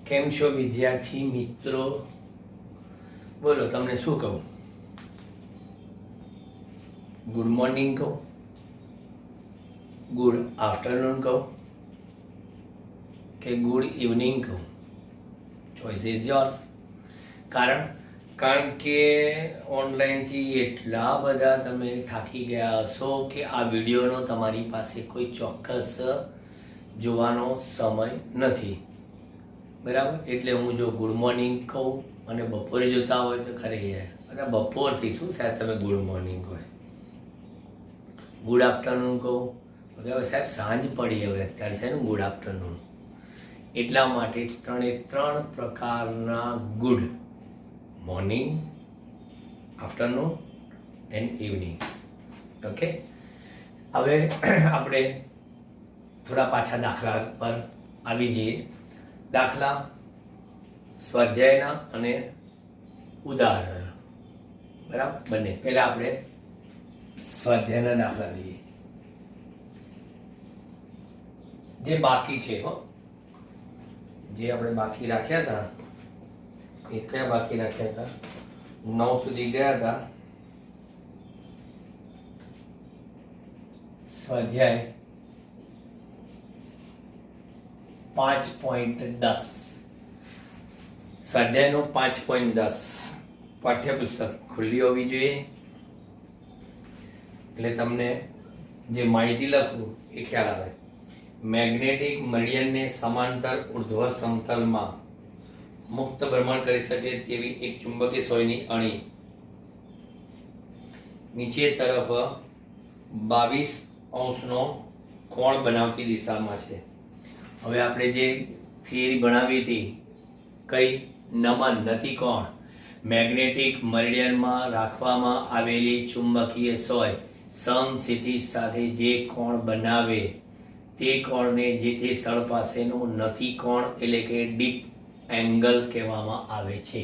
કેમ છો વિદ્યાર્થી મિત્રો? બોલો, તમને શું કહું? ગુડ મોર્નિંગ કહું, ગુડ આફ્ટરનૂન કહું કે ગુડ ઇવનિંગ કહું? Choice is yours. કારણ કે ઓનલાઈનથી એટલા બધા તમે થાકી ગયા હશો કે આ વિડીયોનો તમારી પાસે કોઈ ચોક્કસ જોવાનો સમય નથી, બરાબર? એટલે હું જો ગુડ મોર્નિંગ કહું અને બપોરે જોતા હોય તો ખરે યાર, અને બપોરથી શું સાહેબ તમે ગુડ મોર્નિંગ કહો, ગુડ આફ્ટરનૂન કહું, હવે સાહેબ સાંજ પડી, હવે અત્યારે છે ને ગુડ આફ્ટરનૂન. એટલા માટે ત્રણ પ્રકારના good morning, afternoon and evening. Okay, હવે આપણે થોડા પાછા દાખલા પર આવી જઈએ. દાખલા સ્વાધ્યાયના અને ઉદાહરણ, બરાબર, બંને. પહેલા આપણે સ્વાધ્યાયના દાખલા લઈએ જે બાકી છે. જે આપણે બાકી રાખ્યા હતા, એ કયા બાકી રાખ્યા હતા? 9 સુધી ગયા હતા. સ્વાધ્યાય 5.10, સ્વાધ્યાયનો 5.10 પાઠ્યપુસ્તક ખુલ્લી હોવી જોઈએ, એટલે તમને જે માહિતી લખવું એ ખ્યાલ આવે. મેગ્નેટિક મરિયનને સમાંતર ઉર્ધ્વ સમતલમાં મુક્ત ભ્રમણ કરી શકે તેવી એક ચુંબકીય સોયની અણી નીચે તરફ 22° કોણ બનાવતી દિશામાં છે. હવે આપણે જે થિયરી ભણાવી હતી, કઈ? નમન નથી, કોણ? મેગ્નેટિક મરિડિયનમાં રાખવામાં આવેલી ચુંબકીય સોય સમસ્થિતિ સાથે જે કોણ બનાવે તે કોણને જે તે સ્થળ પાસેનું નથી કોણ એટલે કે ડીપ એંગલ કહેવામાં આવે છે.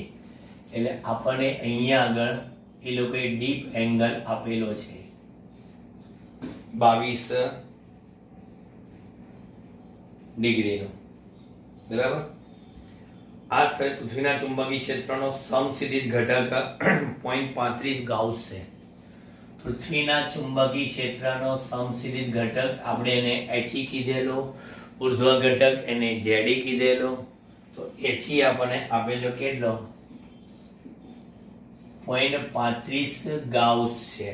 એટલે આપણને અહીંયા આગળ એ લોકોએ ડીપ એંગલ આપેલો છે 22°નો, બરાબર. આ સ્થળે પૃથ્વીના ચુંબકીય ક્ષેત્રનો સમસ્થિતિજ ઘટક 0.35 ગાઉસ છે. પૃથ્વીના ચુંબકીય ક્ષેત્રનો સમસ્થિતિજ ઘટક આપણે એને HE કીધેલો, ઉર્ધ્વ ઘટક એને ZE કીધેલો. તો HE આપણને આપેલો કેટલો? 0.35 ગાઉસ છે.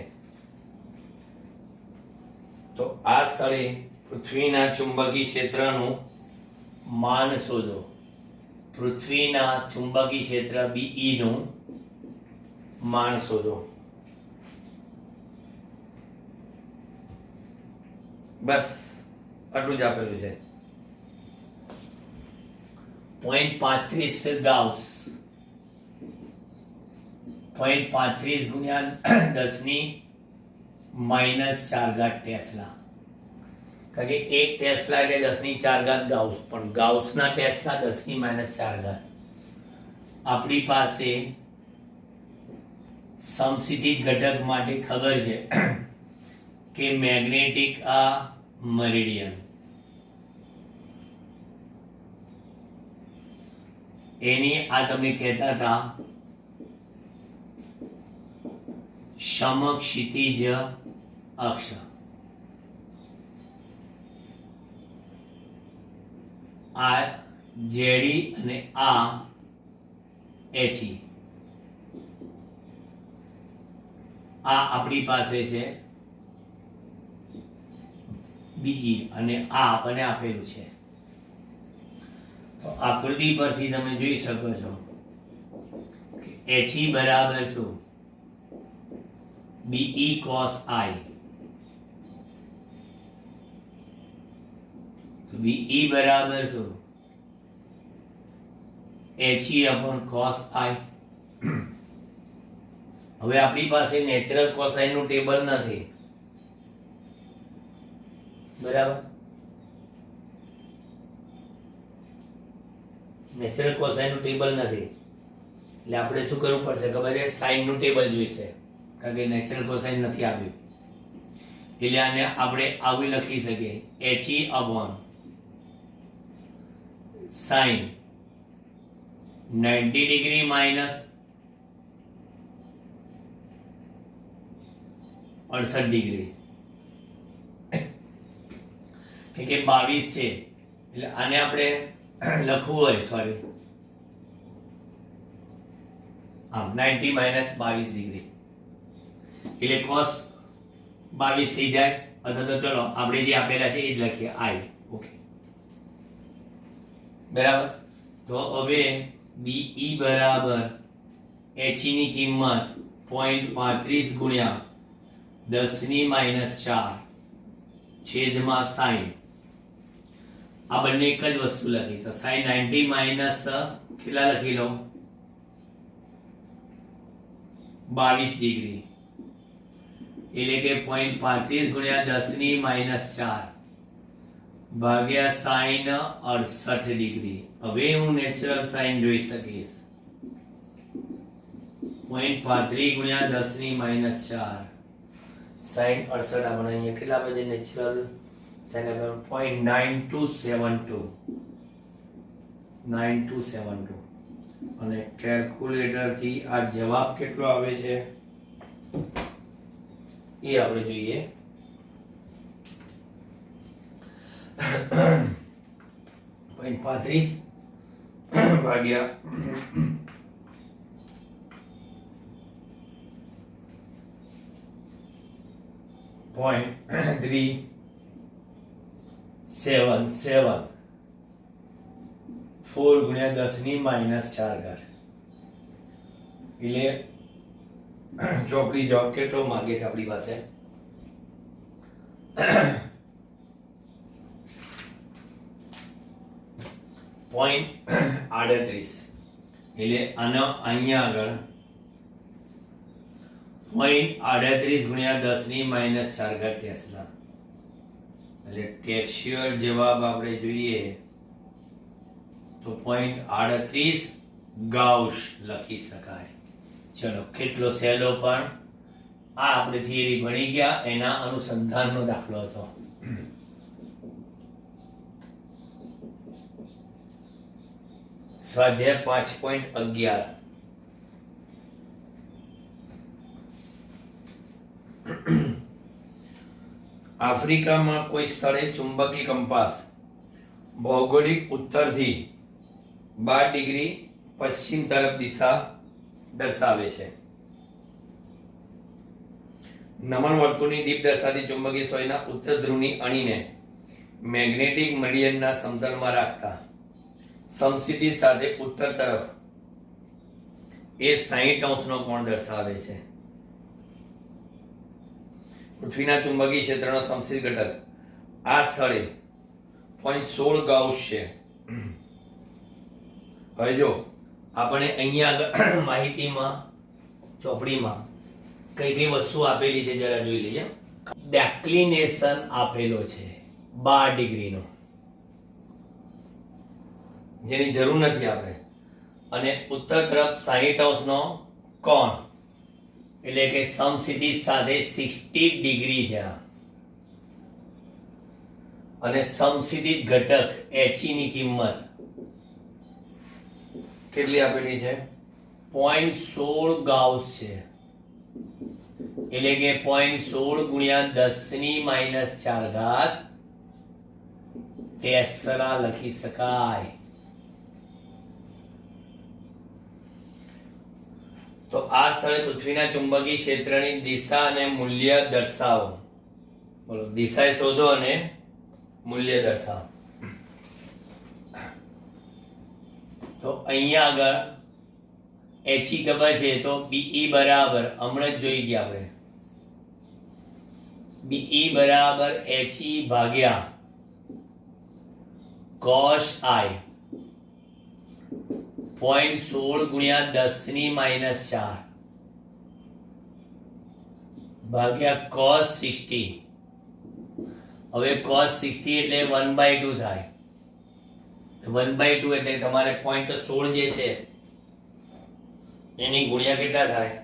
તો આ સ્થળે પૃથ્વીના ચુંબકીય ક્ષેત્રનું માન શોધો. પૃથ્વીના ચુંબકીય ક્ષેત્ર BE નું માન શોધો. બસ આટલું જ આપેલું છે. 0.35 ગાઉસ, 0.35 ગુણ્યા 10⁻⁴ ટેસ્લા. કારણ કે એક ટેસ્લા એટલે 10⁴ ગાઉસ, પણ ગાઉસના ટેસ્લા 10⁻⁴. આપણી પાસે સમસ્થિતિજ ઘટક માટે ખબર છે કે મેગ્નેટિક આ મરિડિયન, એની આ તમે કહેતા હતા સમક્ષિતિજ અક્ષ. આ ZE અને આ HE. આ આપણી પાસે છે BE અને આ આપણને આપેલું છે. તો આકૃતિ પરથી તમે જોઈ શકો છો કે HE બરાબર શું? BE cos I. તો BE બરાબર શું? HE upon cos I. હવે આપણી પાસે નેચરલ કોસાઇન નું ટેબલ નથી, બરાબર? નેચરલ કોસાઇન નું ટેબલ નથી, એટલે આપણે શું કરવું પડશે ખબર છે? સાઇન નું ટેબલ જોઈશે, કારણ કે નેચરલ કોસાઇન નથી આવ્યું. એટલે આને આપણે આવી લખી શકીએ HE upon sine 90 degree minus 68 degree કે 22 છે એટલે આને આપણે લખવું હોય સોરી આમ 90 માઇનસ 22 ડિગ્રી એટલે cos 22 થઈ જાય અથવા તો ચલો આપણે જે આપેલા છે એ જ લખીએ i ઓકે બરાબર તો હવે be બરાબર h ની કિંમત 0.35 ગુણ્યા 10 ની માઈનસ 4 છેદમાં sin આ બંને એક જ વસ્તુ લખી તો sin 90 માઈનસ કેટલા લખી લો 22 ડિગ્રી એટલે કે 0.35 ગુણ્યા 10 ની માઈનસ 4 ભાગ્યા sin 68 ડિગ્રી હવે હું નેચરલ સાઇન જોઈ શકીશ 0.35 ગુણ્યા 10 ની માઈનસ 4 sin 68 આપણે અહીંયા કેટલા બજે નેચરલ સાઇન આપણે 0.9272 અને કેલ્ક્યુલેટર થી આ જવાબ કેટલો આવે છે એ આપણે જોઈએ 0.35 ભાગ્યા 0.377 4 ગુણ્યા 10 ની માઈનસ 4 ઘાત એટલે ચોપડી જવાબ કેટલો માંગે છે આપણી પાસે 0.38 એટલે આનો અહીંયા આગળ 0.38 ગુણ્યા 10 ની માઈનસ 4 ઘાત ટેસ્લા એટલે ટેક્સ્ચ્યુઅલ જવાબ આપણે જોઈએ તો 0.38 ગાઉસ લખી શકાય ચલો કેટલો સહેલો પણ આ આપણે થિયરી ભણી ગયા એના અનુસંધાનનો દાખલો હતો સ્વાધ્યાય 5.11 આફ્રિકામાં કોઈ સ્થળે ચુંબકીય કંપાસ ભૌગોલિક ઉત્તરથી 12 ડિગ્રી પશ્ચિમ તરફ દિશા દર્શાવે છે નમન વર્તુળની દીપ દર્શાવતી ચુંબકીય સોયના ઉત્તર ધ્રુવની અણીને મેગ્નેટિક મરીડિયનના સમતલમાં રાખતા સમસ્થિતિ સાથે ઉત્તર તરફ એ 60 અંશનો કોણ દર્શાવે છે પૃથ્વીના ચુંબકીય ક્ષેત્રનો સમસ્થિત ઘટક આ સ્થળે 0.16 ગાઉસ છે હવે જો આપણે અહીંયા માહિતીમાં ચોપડીમાં કઈ કઈ વસ્તુ આપેલી છે જરા જોઈ લઈએ ડેક્લિનેશન આપેલો છે 12 ડિગ્રીનો જેની જરૂર નથી આપણે અને ઉત્તર તરફ 60 અંશનો કોણ એટલે કે સમસ્થિતિ સાથે 60 ડિગ્રી છે અને સમસ્થિતિ ઘટક h ની કિંમત કેટલી આપેલી છે 0.16 ગાઉસ છે એટલે કે 0.16 ગુણ્યા 10 ની માઈનસ 4 ઘાત ટેસ્લા લખી શકાય તો આ સ્થળે પૃથ્વીના ચુંબકીય ક્ષેત્રની દિશા અને મૂલ્ય દર્શાવો બોલો દિશા શોધો અને મૂલ્ય દર્શાવો તો અહીંયા આગળ h ખબર છે તો be બરાબર હમણાં જ જોઈ ગયા આપણે be બરાબર h ભાગ્યા cos i 0.16 ગુણ્યા 10 ની માઈનસ 4 ભાગ્યા cos 60 હવે cos 60 એટલે 1/2 થાય 1/2 એટલે તમારે 0.16 જે છે એની ગુણ્યા કેટલા થાય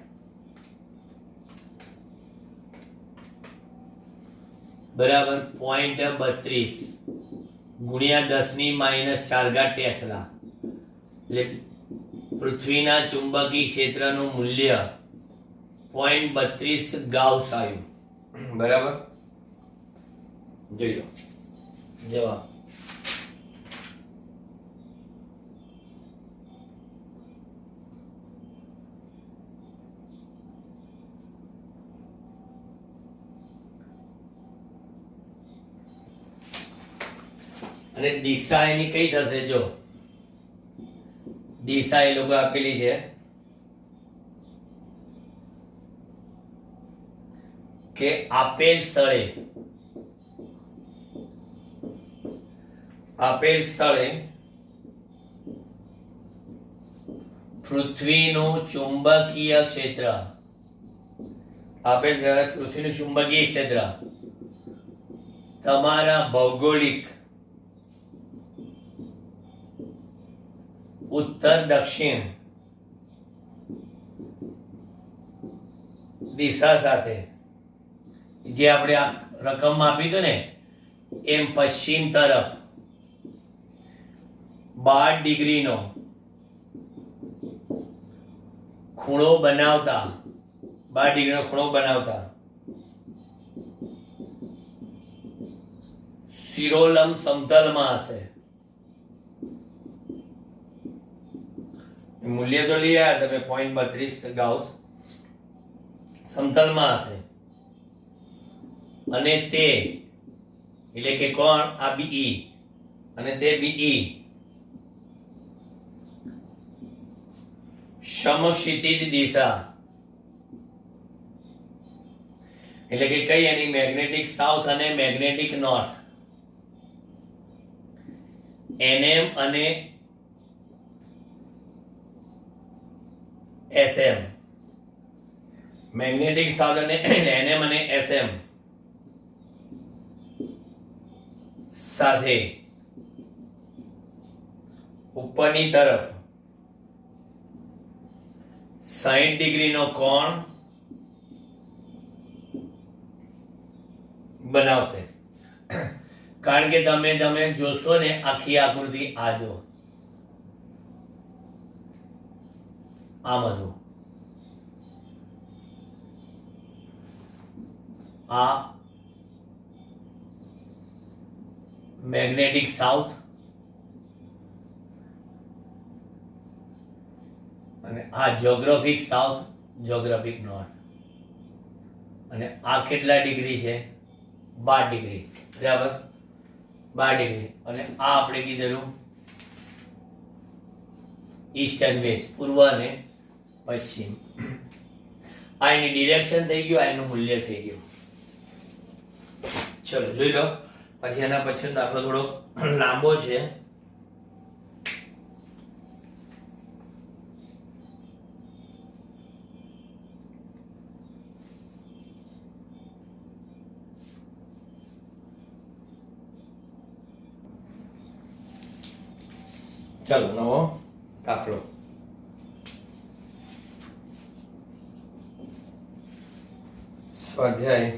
બરાબર 0.32 ગુણ્યા 10⁻⁴ ટેસ્લા, એટલે પૃથ્વીના ચુંબકીય ક્ષેત્રનું મૂલ્ય 0.32 ગાઉસ આવ્યું. બરાબર, જોઈ લો જવાબ. અને દિશા એની કઈ થશે? જો દિશા એ લોકો આપેલી છે કે આપેલ સ્થળે પૃથ્વીનું ચુંબકીય ક્ષેત્ર, આપેલ સ્થળે પૃથ્વીનું ચુંબકીય ક્ષેત્ર તમારા ભૌગોલિક ઉત્તર દક્ષિણ દિશા સાથે, જે આપણે આ રકમ આપી હતું ને એમ પશ્ચિમ તરફ 12 ડિગ્રીનો ખૂણો બનાવતા, 12 ડિગ્રીનો ખૂણો બનાવતા શિરોલંબ સમતલમાં હશે. મૂલ્ય તો લઈ આવ્યા તમે 0.32 ગાઉસ, સમતલમાં હશે. અને તે એટલે કે કોણ? આ BE અને તે BE સમક્ષિતિજ દિશા, એટલે કે કઈ? એની મેગ્નેટિક સાઉથ અને મેગ્નેટિક નોર્થ, NM અને SM, મેગ્નેટિક સાઉથ અને NM અને SM સાથે ઉપરની તરફ 60 ડિગ્રીનો કોણ બનાવશે. કારણ કે તમે જોશો ને આખી આકૃતિ આ જો આમ હતું, આ મેગ્નેટિક સાઉથ અને આ જ્યોગ્રાફિક સાઉથ, જ્યોગ્રાફિક નોર્થ. અને આ કેટલા ડિગ્રી છે? 12 ડિગ્રી. બરાબર, 12 ડિગ્રી. અને આ આપણે કીધેલું ઈસ્ટ એન્ડ વેસ્ટ, પૂર્વ અને પશ્ચિમ. આ એની ડિરેક્શન થઈ ગયું, આ એનું મૂલ્ય થઈ ગયું. ચલો જોઈ લો. પછી એના પછી દાખલો થોડો લાંબો છે. ચાલો નવો દાખલો. સ્વાધ્યાય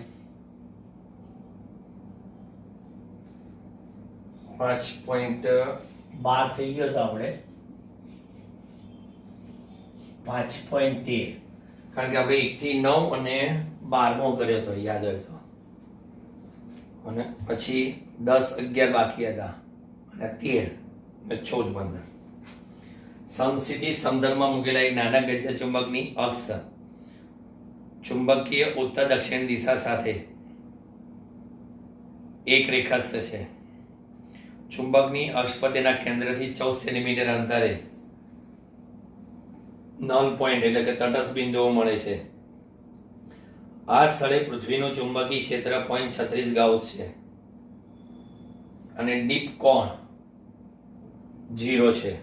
5.12 થઈ ગયો તો આપણે 5.13, કારણ કે આપણે 1 થી 9 અને 12મો કર્યો હતો, યાદ હોય તો. અને પછી 10, 11 બાકી હતા અને 13 અને 14, 15. સમસ્થિતિ સમતલમાં મૂકેલા એક નાના ગજ્જર ચુંબકની અક્ષ ચુંબકીય ઉત્તર દક્ષિણ દિશા સાથે એક રેખાસ્થ છે. ચુંબકની અક્ષ પર તેના કેન્દ્રથી 14 સેન્ટીમીટર અંતરે નલ પોઈન્ટ એટલે કે તટસ્થ બિંદુઓ મળે છે. આ સ્થળે પૃથ્વીનું ચુંબકીય ક્ષેત્ર 0.36 ગાઉસ છે અને ડીપ કોણ 0 છે.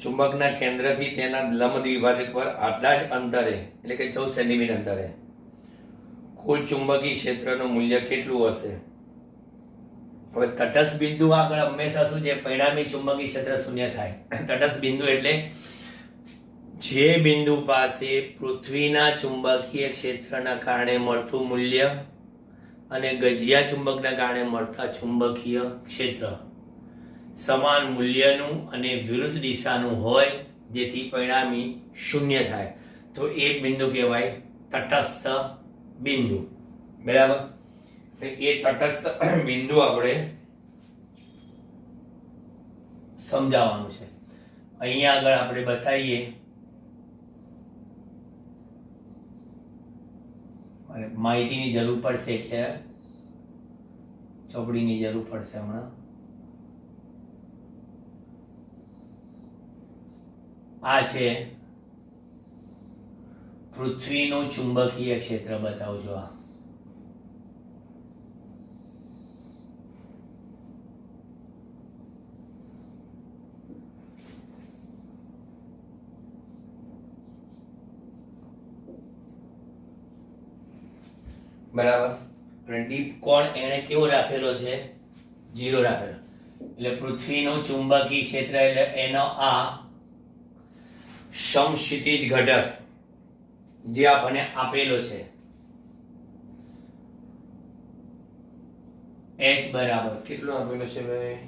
ચુંબકના કેન્દ્રથી તેના લંબ દ્વિભાજક પર આટલા જ અંતરે એટલે કે 14 સેન્ટીમીટર અંતરે કુલ ચુંબકીય ક્ષેત્રનું મૂલ્ય કેટલું હશે? હવે તટસ્થ બિંદુ આગળ હંમેશા શું છે? પરિણામી ચુંબકીય ક્ષેત્ર શૂન્ય થાય. તટસ્થ બિંદુ એટલે જે બિંદુ પાસે પૃથ્વીના ચુંબકીય ક્ષેત્રના કારણે મળતું મૂલ્ય અને ગજિયા ચુંબકના કારણે મળતા ચુંબકીય ક્ષેત્ર સમાન મૂલ્યનું અને વિરુદ્ધ દિશાનું હોય, જેથી પરિણામી શૂન્ય થાય, તો એ બિંદુ કહેવાય તટસ્થ બિંદુ. બરાબર? એ તટસ્થ બિંદુ આપણે સમજાવવાનું છે. અહીંયા આગળ આપણે બતાવીએ. અને માહિતીની જરૂર પડશે એટલે ચોપડીની જરૂર પડશે હમણાં. આ છે પૃથ્વીનું ચુંબકીય ક્ષેત્ર. બતાવજો. આ બરાબર. અને ડીપ કોણ એને કેવો રાખેલો છે? 0 રાખેલો. એટલે પૃથ્વીનું ચુંબકીય ક્ષેત્ર એટલે એનો આ સમક્ષિતિજ ઘટક જે આપણને આપેલો છે h બરાબર કેટલો આપેલો છે ભાઈ?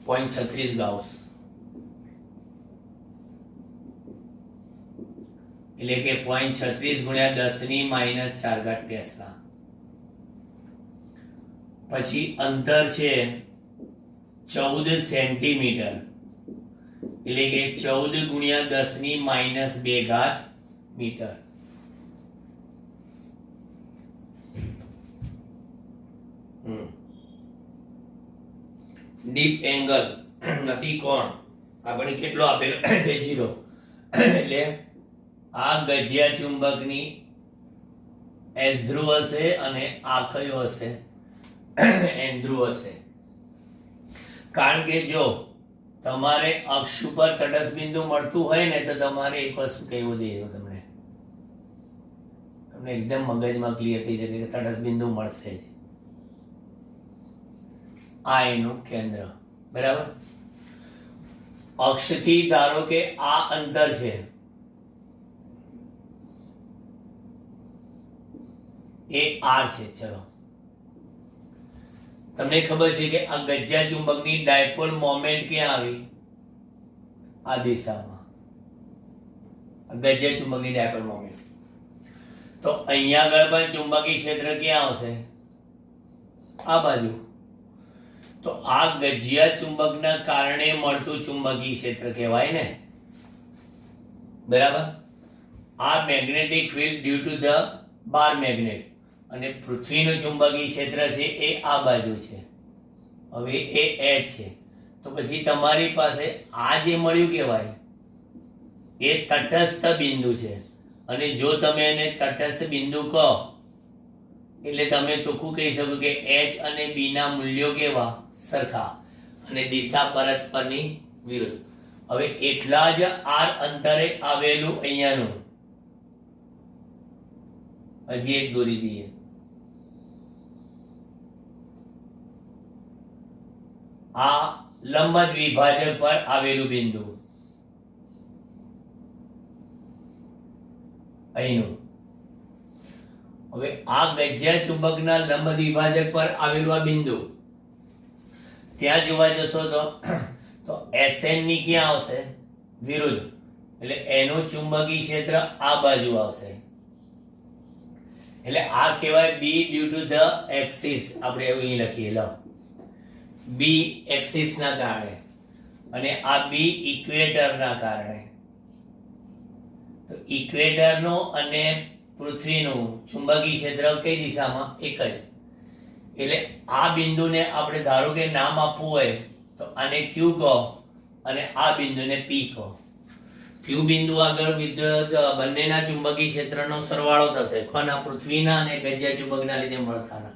0.36 ગાઉસ. એટલે કે 0.36 ગુણ્યા 10⁻⁴ ટેસ્લા. પછી અંતર છે 14 સેન્ટીમીટર, એટલે કે 14 ગુણ્યા 10⁻²મીટર. ડીપ એંગલ નથી કોણ આપણે કેટલો આપેલો છે? 0. એટલે આ ગજિયા ચુંબકની એસ ધ્રુવ હશે અને આ કયો હશે? એન ધ્રુવ હશે. કારણ કે જો તમારે અક્ષ ઉપર તટસ્થ બિંદુ મળતું હોય ને, તો તમારે એક વસ્તુ કહેવું જોઈએ તમને એકદમ મગજમાં ક્લિયર થઈ જશે કે તટસ્થ બિંદુ મળશે જ. આ એનું કેન્દ્ર. બરાબર? અક્ષથી ધારો કે આ અંતર છે, એ આર છે. ચલો, તમને ખબર છે કે આ ગજિયા ચુંબકની ડાયપોલ મોમેન્ટ ક્યાં આવી? આ દિશામાં. ગજિયા ચુંબકની ડાયપોલ મોમેન્ટ. તો અહીંયા આગળ પણ ચુંબકીય ક્ષેત્ર ક્યાં આવશે? આ બાજુ. તો આ ગજિયા ચુંબકના કારણે મળતું ચુંબકીય ક્ષેત્ર કહેવાય ને. બરાબર? આ magnetic field due to the bar magnet. અને પૃથ્વીનું ચુંબકીય ક્ષેત્ર છે એ આ બાજુ છે. હવે એ H છે. તો પછી તમારી પાસે આ જે મળ્યું કહેવાય એ તટસ્થ બિંદુ છે. અને જો તમે એને તટસ્થ બિંદુ કહો એટલે તમે ચોખ્ખું કહી શકો કે H અને B ના મૂલ્યો કેવા? સરખા. અને દિશા પરસ્પરની વિરુદ્ધ. હવે એટલા જ r અંતરે આવેલું અહીંયાનું હજી એક દોરી દઈએ. આ લંબ દ્વિભાજક પર આવેલું બિંદુ અહીંનું. હવે આ ગજિયા ચુંબકના લંબ દ્વિભાજક પર આવેલું આ બિંદુ ત્યાં જોવા જશો તો SN ની ક્યાં આવશે? વિરુદ્ધ. એટલે એનું ચુંબકીય ક્ષેત્ર આ બાજુ આવશે. એટલે આ કહેવાય B due to the axis. આપણે અહીં લખીએ. લો, B એક્સિસ ના કારણે અને આ B ઇક્વેટર ના કારણે. તો ઇક્વેટર નું અને પૃથ્વીનું ચુંબકીય ક્ષેત્ર કઈ દિશામાં? એક જ. એટલે આ બિંદુને આપણે ધારો કે નામ આપવું હોય તો આને Q કહો અને આ બિંદુને P કહો. Q બિંદુ આગળ બંનેના ચુંબકીય ક્ષેત્રનો સરવાળો થશે. કોના? પૃથ્વીના અને ગજિયા ચુંબકના લીધે મળતાના.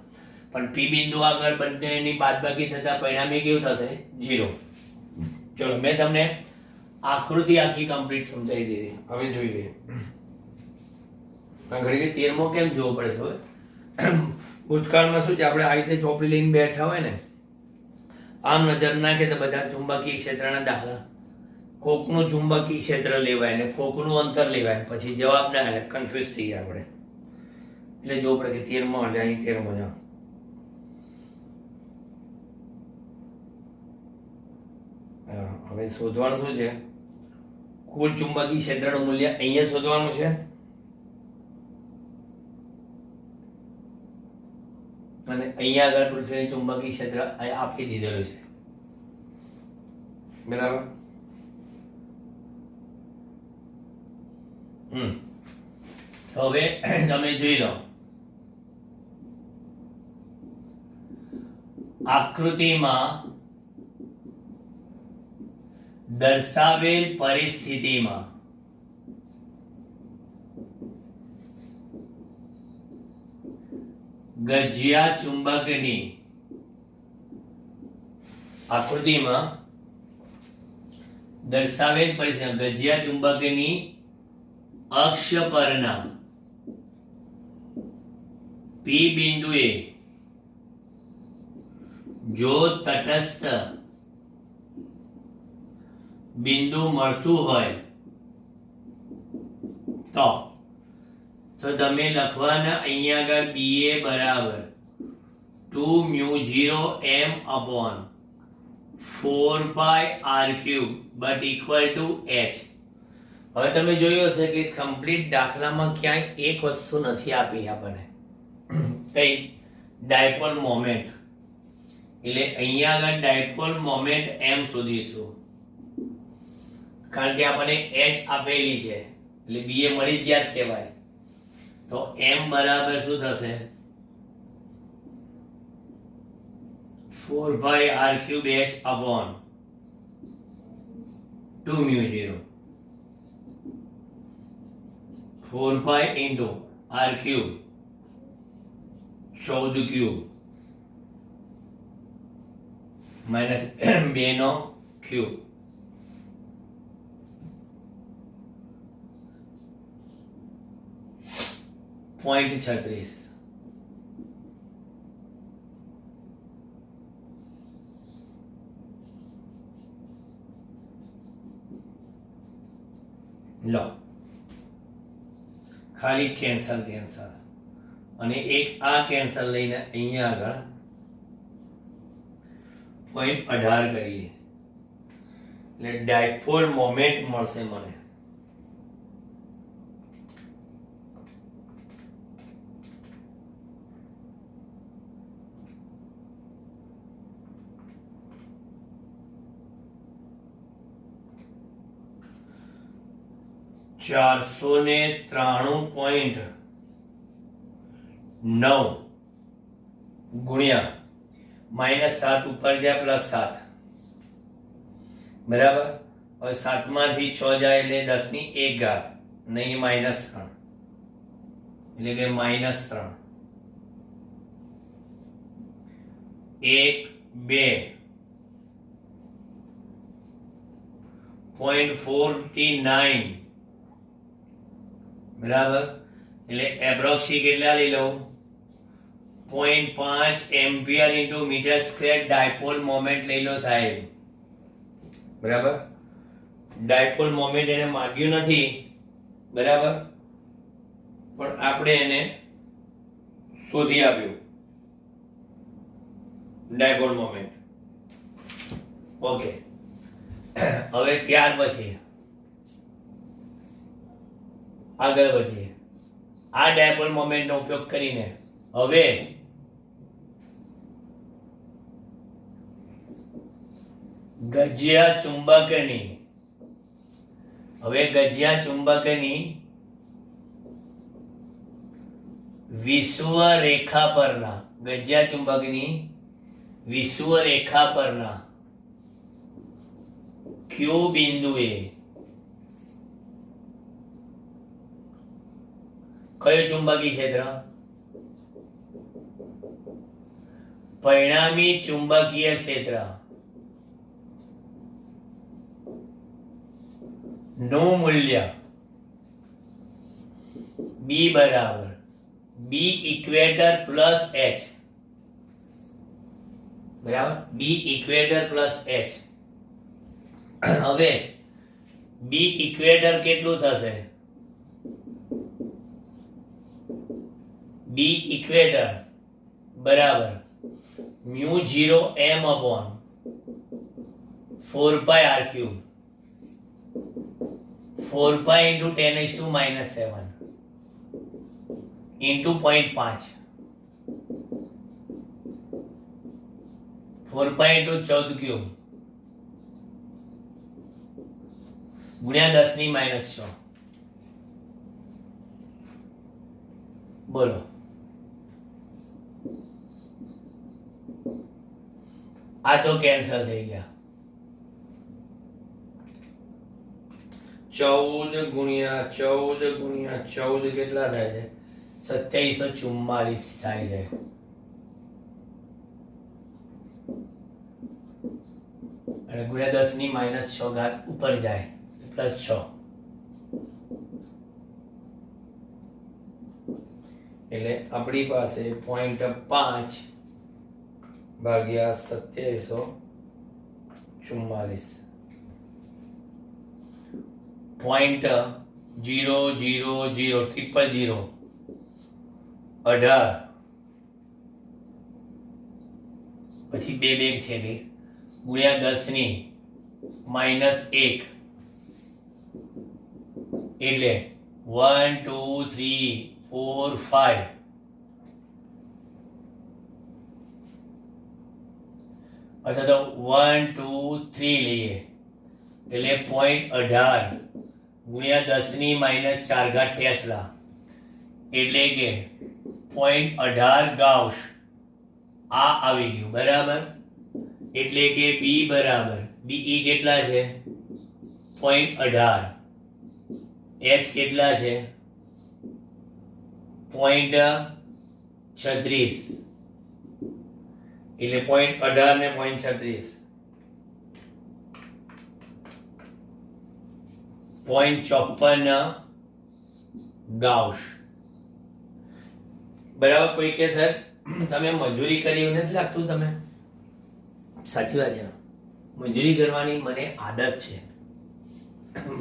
પણ P બિંદુ આગળ બંનેની બાદબાકી થતા પરિણામી કેવું થશે? 0. ચલો, મેં તમને આકૃતિ આખી કમ્પ્લીટ સમજાવી દીધી. હવે જોઈએ ઘડી 13મો કેમ જોવો પડે છે? ભૂતકાળમાં શું છે, આપણે આ રીતે ચોપડી લઈને બેઠા હોય ને, આમ નજર નાખે તો બધા ચુંબકીય ક્ષેત્રના દાખલા કોકનું ચુંબકીય ક્ષેત્ર લેવાય ને કોકનું અંતર લેવાય, પછી જવાબ ના આવે, કન્ફ્યુઝ થઈ ગયા આપણે. એટલે જોવું પડે કે 13મો એટલે અહીં 13મો જવાબ. હવે શોધવાનું શું છે? કુલ ચુંબકીય ક્ષેત્રનું મૂલ્ય અહીંયા શોધવાનું છે અને અહીંયા આગળ પૃથ્વીનું ચુંબકીય ક્ષેત્ર આપી દીધેલું છે. બરાબર. હવે તમે જોઈ લો આકૃતિમાં દર્શાવેલ પરિસ્થિતિમાં ગજિયા ચુંબકની આકૃતિમાં દર્શાવેલ પરિસ્થિતિમાં ગજિયા ચુંબકની અક્ષ પરના પી બિંદુએ જો તટસ્થ બિંદુ મળતું હોય તો તમે લખવાના અહીંયા આગળ BA બરાબર 2μ0 m upon 4 pi r cube but equal to h. હવે તમે જોયું હશે કે કમ્પ્લીટ દાખલામાં ક્યાંય એક વસ્તુ નથી આપી આપણને, કઈ? Dipole moment. એટલે અહીંયા આગળ ડાયપોલ મોમેન્ટ m શોધીશું, કારણ કે આપણને h આપેલી છે એટલે BA મળી ગયા જ કહેવાય. તો m બરાબર શું થશે? 4 pi r cube h upon 2μ0. 4 pi into r cube 14 cube minus 2 નો cube. .36. લો ખાલી કેન્સલ અને એક આ કેન્સલ લઈને અહીંયા આગળ 0.18 કરીએ એટલે ડાયપોલ મોમેન્ટ મળશે મને. $493.9 ગુણ્યા -7 ઉપર જાય +7 બરાબર. હવે 7 માંથી 6 જાય એટલે 10 ની 1 ઘાત નહીં -3 એટલે કે -3 1 2.49 બરાબર. એટલે એપ્રોક્સી કેટલા લઈ લઉં? 0.5 ampere into metre square dipole moment લઈ લો સાહેબ. બરાબર. ડાયપોલ મોમેન્ટ એને માગ્યું નથી બરાબર, પણ આપણે એને શોધી આપ્યું ડાયપોલ મોમેન્ટ. ઓકે. હવે ત્યાર પછી આગળ વધીએ. આ ડાયપોલ મોમેન્ટનો ઉપયોગ કરીને હવે ગજિયા ચુંબકની વિષુવરેખા પરના ક્યુ બિંદુએ કયું ચુંબકીય ક્ષેત્ર? પરિણામી ચુંબકીય ક્ષેત્ર નું મૂલ્ય B બરાબર B ઇક્વેટર પ્લસ H બરાબર. B equator plus H. હવે બી ઇક્વેટર કેટલું થશે? બી ઇક્વેટર બરાબર મ્યુ 0 m અપોન 4 પાઈ r ક્યુબ 4 પાઈ into 10⁻⁻7 into 0.5 4 પાઈ into 14 ક્યુબ ગુણ્યા 10⁻6 બોલો આ તો કેન્સલ થઈ ગયા 14 ગુણ્યા 14 ગુણ્યા 14 કેટલા થાય છે? 2744 થાય છે. અને ગુણ્યા 10⁻6 ઘાત ઉપર જાય +6 એટલે આપણી પાસે 0.5 ભાગ્યા 2744 0.000000 18 પછી બે બેગ છે બે ગુણ્યા 10⁻1 એટલે 1 2 3 4 5 અથવા તો 1 2 3 લઈએ એટલે 0.18 ગુણ્યા 10⁻4 ઘાત ટેસ્લા એટલે કે 0.18 ગાઉસ આ આવી ગયું બરાબર. એટલે કે બી બરાબર બીઈ કેટલા છે? 0.18 એચ કેટલા છે? 0.36 એટલે 0.18 ને 0.36 0.54 ગાઉસ બરાબર. કોઈ કે સર તમે મજૂરી કરી એવું નથી લાગતું? તમે સાચી વાત છે, મજૂરી કરવાની મને આદત છે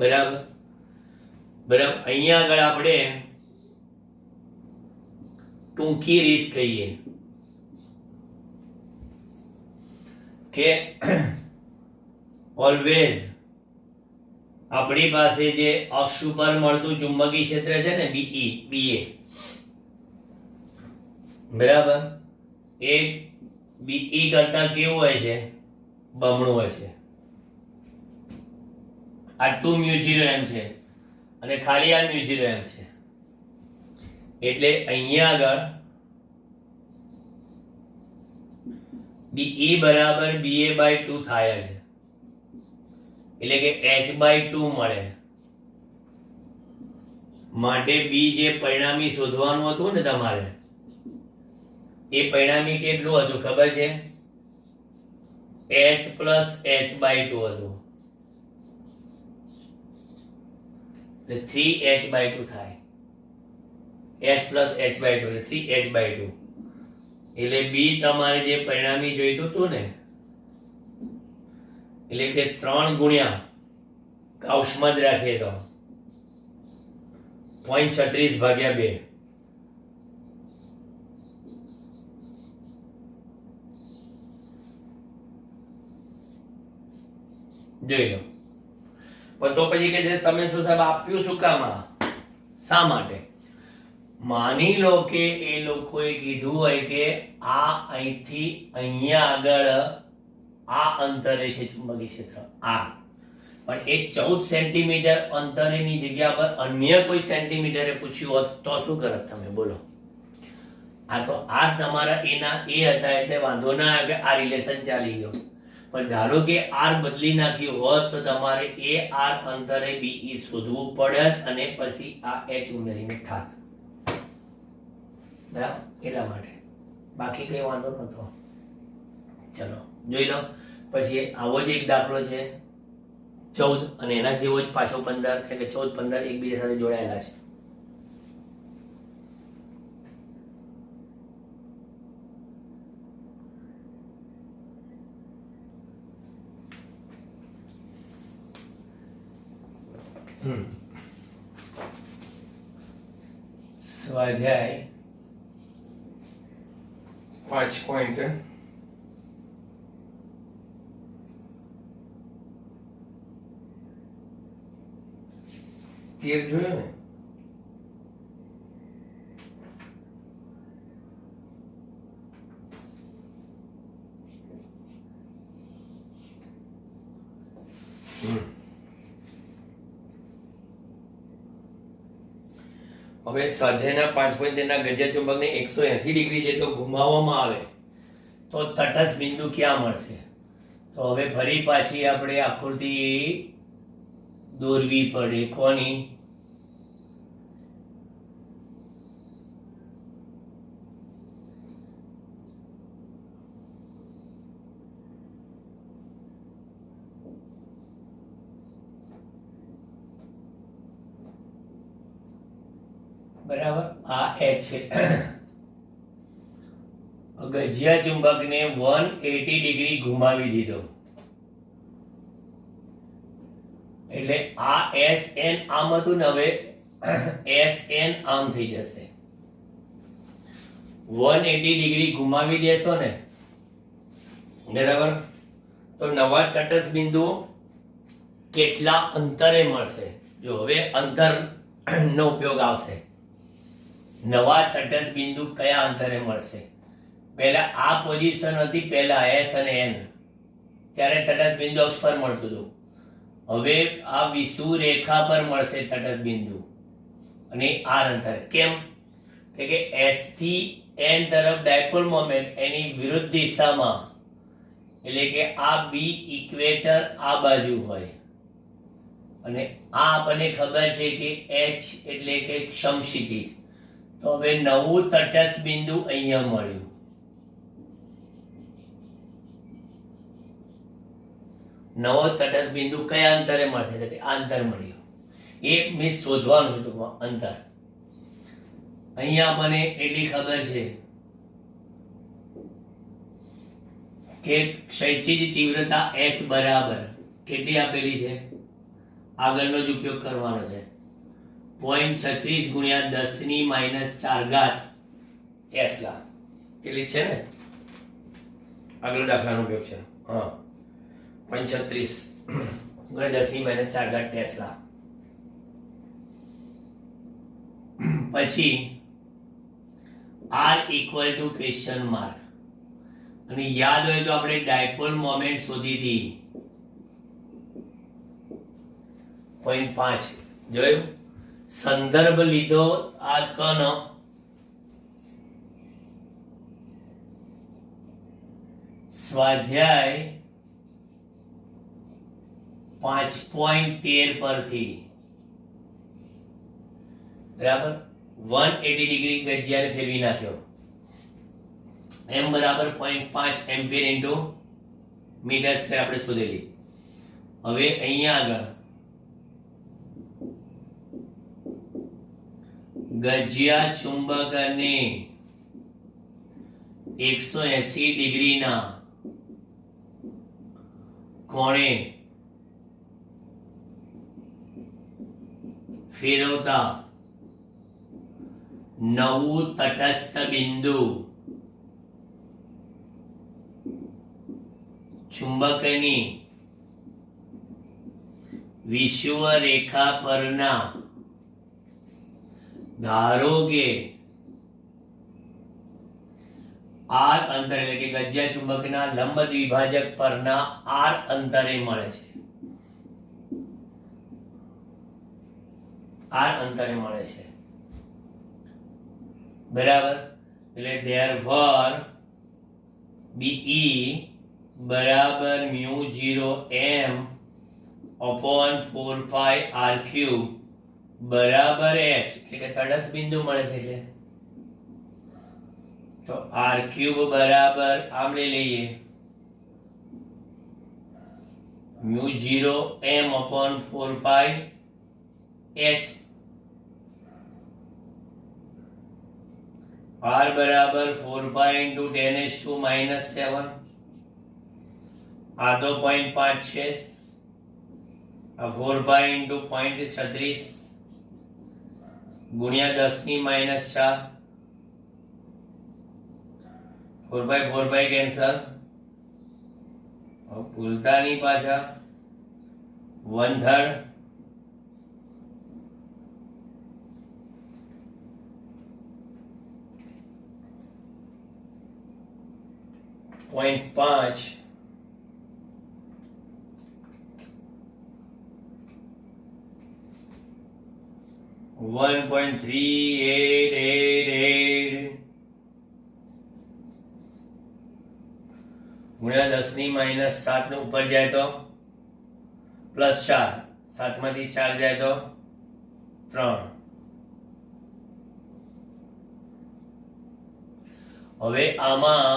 બરાબર બરાબર. અહીંયા આગળ આપણે ટૂંકી રીત કહીએ કે ઓલવેઝ આપણી પાસે જે અક્ષ ઉપર મળતું ચુંબકીય ક્ષેત્ર છે ને બીએ બરાબર એ બીઈ કરતા કેવું હોય છે? બમણું હોય છે. આ 2 μ0m છે અને ખાલી આ μ0m છે એટલે અહીંયા આગળ બીઈ બરાબર ba/2 થાય છે એટલે કે h/2 મળે. માટે બી જે પરિણામી શોધવાનું હતું ને તમારે એ પરિણામી કેટલું હતું ખબર છે? h + h/2 હતું એટલે 3h/2 થાય. h + h/2 એટલે 3h/2 એટલે બી તમારે જે પરિણામી જોઈતું હતું ને એટલે કે 3 ગુણ્યા કાઉસમાં જ રાખીએ તો 0.36/2 જોઈ લો. પણ તો પછી કે છે તમે શું સાહેબ આપ્યું શું કામ? શા માટે? માની લો કે એ લોકોએ કીધું હોય કે આ અહીંથી અહીંયા આગળ આ અંતરે છે ચુંબકીય ક્ષેત્ર આ, પણ એ 14 સેન્ટીમીટર અંતરેની જગ્યા પર અન્ય કોઈ સેન્ટીમીટરે પૂછ્યું હોત તો શું કરત તમે? બોલો. આ તો આ તમારા એના એ હતા એટલે વાંધો ના આવે કે આ રિલેશન ચાલી ગયો. પણ ધારો કે આર બદલી નાખ્યું હોત તો તમારે એ આર અંતરે બીઈ શોધવું પડત અને પછી આ એચ ઉમેરીને થાત બરાબર. એટલા માટે બાકી કઈ વાંધો નતો. ચલો જોઈ લો. પછી આવો જ એક દાખલો છે 14 અને એના જેવો જ પાછો 15 એટલે 14 15 એકબીજા સાથે જોડાયેલા છે. સ્વાધ્યાય 5.13 જોયો ને? હવે સ્વાધ્યાયના 5.13 ગજ્યા ચુંબકને 180 ડિગ્રી જેટલો ઘુમાવવામાં આવે તો તટસ્થ બિંદુ ક્યાં મળશે? તો હવે ફરી પાછી આપણે આકૃતિ દોરવી પડે. કોની? બરાબર, આ એચ છે. ગજિયા ચુંબકને 180 ડિગ્રી ઘુમાવી દીધો એટલે આ એસ એન આમ હતું ને, હવે એસ એન આમ થઈ જશે. 180 ડિગ્રી ઘુમાવી દેશો ને, બરાબર, તો નવા તટસ્થ બિંદુઓ કેટલા અંતરે મળશે? જો હવે અંતર નો ઉપયોગ આવશે. નવા તટસ્થ બિંદુ કયા અંતરે મળશે? પહેલા આ પોઝિશન હતી, પહેલા એસ અને એન, ત્યારે તટસ્થ બિંદુ અક્ષ પર મળતું હતું. હવે આ વિષુવ રેખા પર મળશે તટસ્થ બિંદુ અને આર અંતરે. કેમ? કે એસ થી એન તરફ ડાયપોલ મોમેન્ટ એની વિરુદ્ધ દિશામાં, એટલે કે આ બી ઇક્વેટર આ બાજુ હોય અને આ આપણને ખબર છે કે એચ એટલે કે સમક્ષિતિજ. તો હવે નવું તટસ્થ બિંદુ અહીંયા મળ્યું. નવો તટસ્થ બિંદુ કયા અંતરે મળશે? આ અંતર મળ્યું. એક મિસ શોધવાનું છે ટૂંકમાં અંતર. અહીંયા મને એટલી ખબર છે કે ક્ષૈતિજ તીવ્રતા h બરાબર કેટલી આપેલી છે? આગળનો જ ઉપયોગ કરવાનો છે. 0.36 ગુણ્યા 10⁻⁴ ટેસ્લા. કેટલી છે ને? આગલો દાખલાનો ઉપયોગ છે. હા, 0.36 ગુણ્યા 10⁻⁴ ટેસ્લા. પછી r equal to question mark. અને યાદ હોય તો આપણે ડાયપોલ મોમેન્ટ શોધી હતી 0.5. જોયું? સંદર્ભ લીધો આ કનો સ્વાધ્યાય 5.13 પરથી, બરાબર. 180 ડિગ્રી ગજિયાને ફેરવી નાખ્યો. m બરાબર 0.5 એમ્પિયર ઇન્ટુ મીટર સ્ક્વેર આપણે શોધેલી. હવે અહીંયા આગળ ગજિયા ચુંબકને 180 ડિગ્રીના કોણે ફેરવતા નવું તટસ્થ બિંદુ ચુંબકની વિષુવ રેખા પરના, ધારો કે આર અંતર, એટલે કે ગજિયા ચુંબકના લંબ દ્વિભાજક પરના આર અંતરે મળે છે. આર અંતરે મળે છે, બરાબર. એટલે therefore BE બરાબર μ0m upon 4πr³ બરાબર h, એટલે કે તટસ્થ બિંદુ મળે છે. એટલે તો r³ બરાબર આમ લઈ લઈએ μ0m upon 4πh. r બરાબર 4π into 10⁻⁷. આ તો 0.5 છે. આ 4 into 0.36 ગુણ્યા 10 ની -4 4 કેન્સલ ભૂલતા નહીં પાછા 1/3 0.5 1.3888 ગુણ્યા 10 ની -7 ને ઉપર જાય તો +4 7 માંથી 4 જાય તો 3 હવે આમાં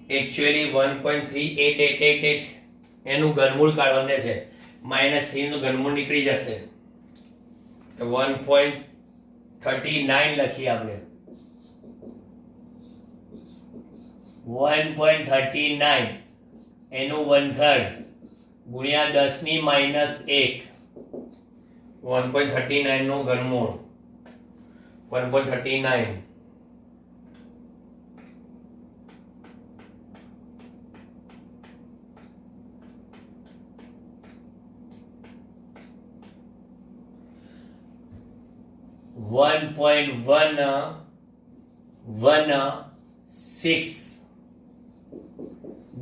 એકચ્યુઅલી 1.38888 એનું ઘનમૂળ કાઢવાનું છે -3 નું ઘનમૂળ નીકળી જશે તો 1.39 લખીએ આપણે 1.39 એનું 1/3 ગુણ્યા 10 ની -1 1.39 નું ઘનમૂળ 1.39 1.116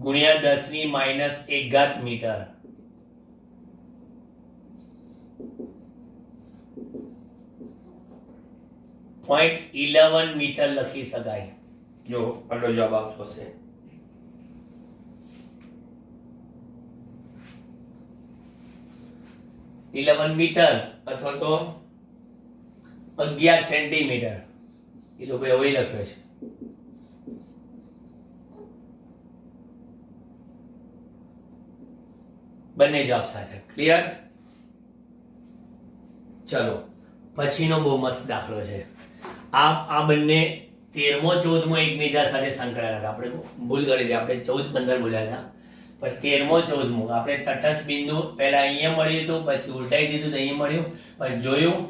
ગુણ્યા 10 ની -1 મીટર 0.11 મીટર લખી શકાય જો આટલો જવાબ આપશો છે 11 મીટર અથવા તો 11 સેન્ટીમીટર એ લોકો એવું લખ્યું છે બંને જવાબ સાથે ક્લિયર ચલો પછીનો બહુ મસ્ત દાખલો છે આ બંને 13મો 14મો એકબીજા સાથે સંકળાયેલા હતા આપણે ભૂલ કરી હતી આપણે 14 15 બોલ્યા હતા પણ 13મો 14મો આપણે તટસ્થ બિંદુ પહેલા અહીંયા મળ્યું હતું પછી ઉલટાઈ દીધું તો અહીંયા મળ્યું પણ જોયું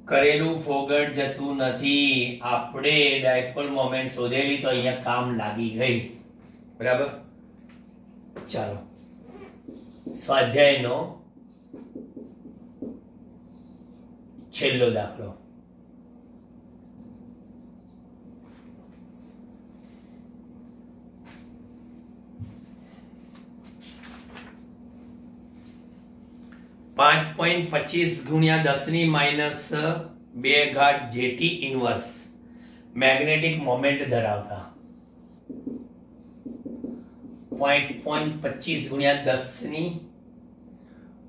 કરેલું ફોગટ જતું નથી આપણે ડાયપોલ મોમેન્ટ શોધેલી તો અહીંયા કામ લાગી ગઈ બરાબર ચાલો સ્વાધ્યાયનો છેલ્લો દાખલો .25 ગુણ્યા 10 ની -2 જેટી ઇન્વર્સ મેગ્નેટિક મોમેન્ટ ધરાવતા 0.25 ગુણ્યા 10 ની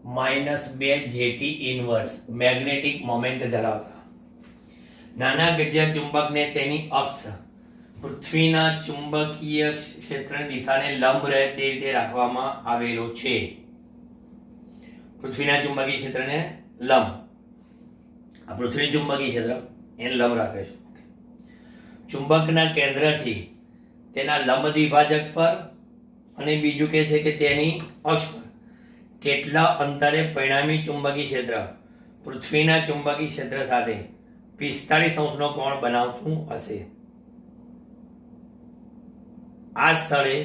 -2 જેટી ઇન્વર્સ મેગ્નેટિક મોમેન્ટ ધરાવતા નાના ગજિયા ચુંબકને તેની અક્ષ પૃથ્વીના ચુંબકીય ક્ષેત્રની દિશાને લંબ રહે તે રીતે રાખવામાં આવેલો છે પૃથ્વીના ચુંબકીય ક્ષેત્રને લંબ આ પૃથ્વી ચુંબકીય ક્ષેત્ર એને લંબ રાખે છે ચુંબકના કેન્દ્રથી તેના લંબ દ્વિભાજક પર અને બીજું કહે છે કે તેની અક્ષ પર કેટલા અંતરે પરિણામી ચુંબકીય ક્ષેત્ર પૃથ્વીના ચુંબકીય ક્ષેત્ર સાથે 45° કોણ બનાવતું હશે આ સ્થળે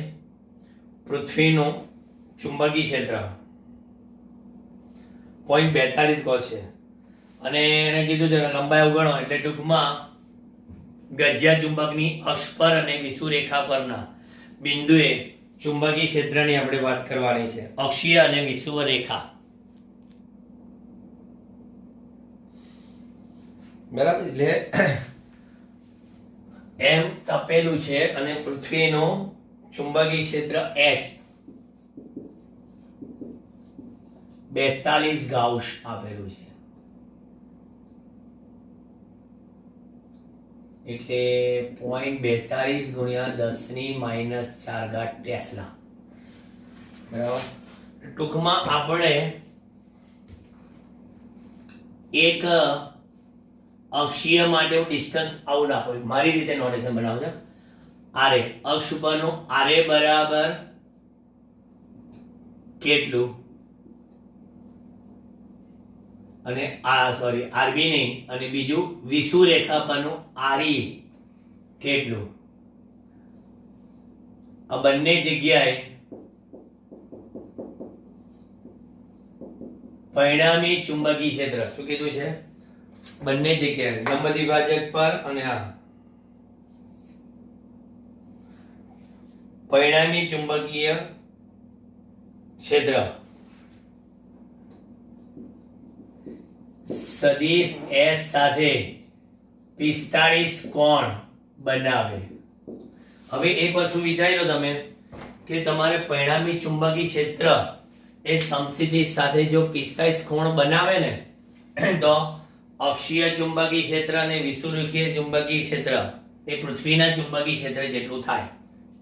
પૃથ્વીનું ચુંબકીય ક્ષેત્ર 0.42 કહો છે અને એને કીધું છે લંબાઈ અવગણો એટલે ટૂંકમાં ગજિયા ચુંબકની અક્ષ પર અને વિષુવરેખા પરના બિંદુએ ચુંબકીય ક્ષેત્રની આપણે વાત કરવાની છે અક્ષીય અને વિષુવરેખા બરાબર એટલે એમ તપેલું છે અને પૃથ્વીનું ચુંબકીય ક્ષેત્ર H 42 ગાઉસ આપેલું છે એટલે 0.42 ગુણ્યા 10 ની -4 ટેસ્લા બરાબર ટૂંકમાં આપણે એક અક્ષીય માટે ડિસ્ટન્સ આવું નાખો મારી રીતે નોટેશન બનાવજો આરે અક્ષ ઉપરનું આરે બરાબર કેટલું અને આરબી નહીં, અને બીજું વિષુવરેખા પરનું આરઈ કેટલું. આ બંને જગ્યાએ પરિણામી ચુંબકીય ક્ષેત્ર શું કીધું છે? બંને જગ્યાએ લંબ દ્વિભાજક પર અને આ પરિણામી ચુંબકીય ક્ષેત્ર સદિશ S સાથે 45 કોણ બનાવે. હવે એક વસ્તુ વિચારી લો તમે કે તમારે પરિણામી ચુંબકીય ક્ષેત્ર એ સમસિદ્ધિશ સાથે જો 45 કોણ બનાવે ને તો અક્ષીય ચુંબકીય ક્ષેત્ર અને વિષુવરેખીય ચુંબકીય ક્ષેત્ર એ પૃથ્વીના ચુંબકીય ક્ષેત્ર જેટલું થાય.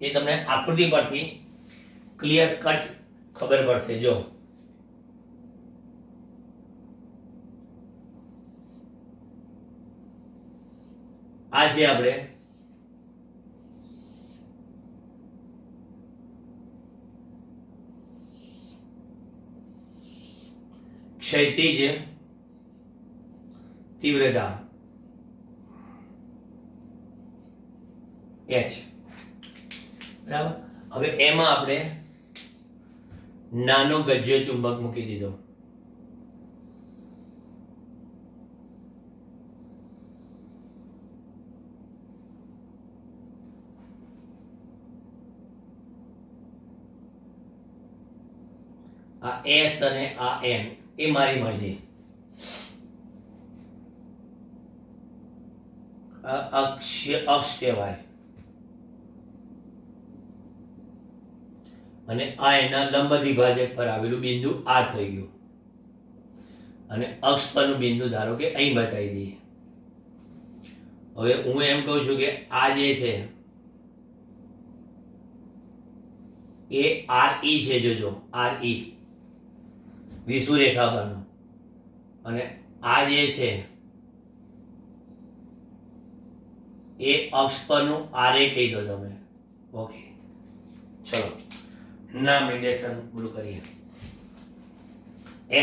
એ તમને આકૃતિ પરથી ક્લિયર કટ ખબર પડશે. જો આ છે આપણે ક્ષૈતિજ તીવ્રતા H, બરાબર. હવે એમાં આપણે નાનો ગજ્યો ચુંબક મૂકી દીધો. આ S અને આ N એ મારી મરજી. અક્ષ કહેવાય અને આ એના લંબ દ્વિભાજક પર આવેલું બિંદુ આ થઈ ગયું, અને અક્ષ પરનું બિંદુ ધારો કે અહીં બતાવી દઈએ. હવે હું એમ કહું છું કે આ જે છે એ RE છે. જોજો RE વિષુવરેખા પરનું, અને આ જે છે એ અક્ષ પરનું RA કહી દો તમે. ઓકે, ચલો નામ નિર્દેશન પૂરું કરીએ.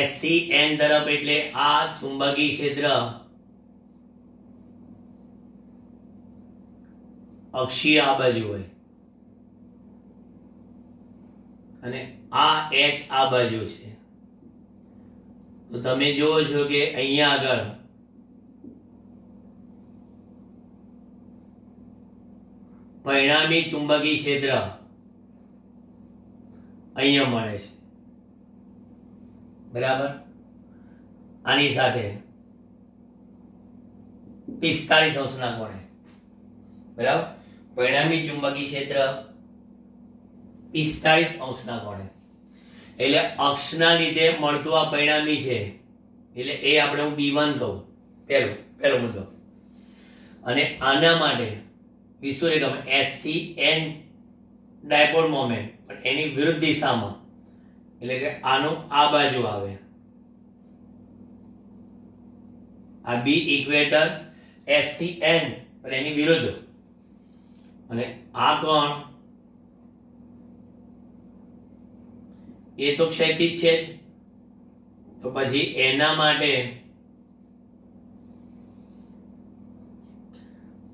S થી N તરફ એટલે આ ચુંબકીય ક્ષેત્ર અક્ષીય આ બાજુ હોય અને આ H આ બાજુ છે. તો તમે જોવો છો કે અહીંયા આગળ પરિણામી ચુંબકીય ક્ષેત્ર અહીંયા મળે છે, બરાબર. આની સાથે 45 અંશના કોણે, બરાબર. પરિણામી ચુંબકીય ક્ષેત્ર 45 અંશના કોણે, એટલે અક્ષના લીધે મળતું આ પરિણામી છે. એટલે એ આપણે હું B1 કહું, પહેલો મુદ્દો. અને આના માટે વિષુવરેખામાં S થી N ડાયપોલ મોમેન્ટ, પણ એની વિરુદ્ધ દિશામાં, એટલે કે આનું આ બાજુ આવે, આ B ઇક્વેટર S થી N પણ એની વિરુદ્ધ, અને આ કોણ એ તો ક્ષૈતિજ છે જ. તો પછી એના માટે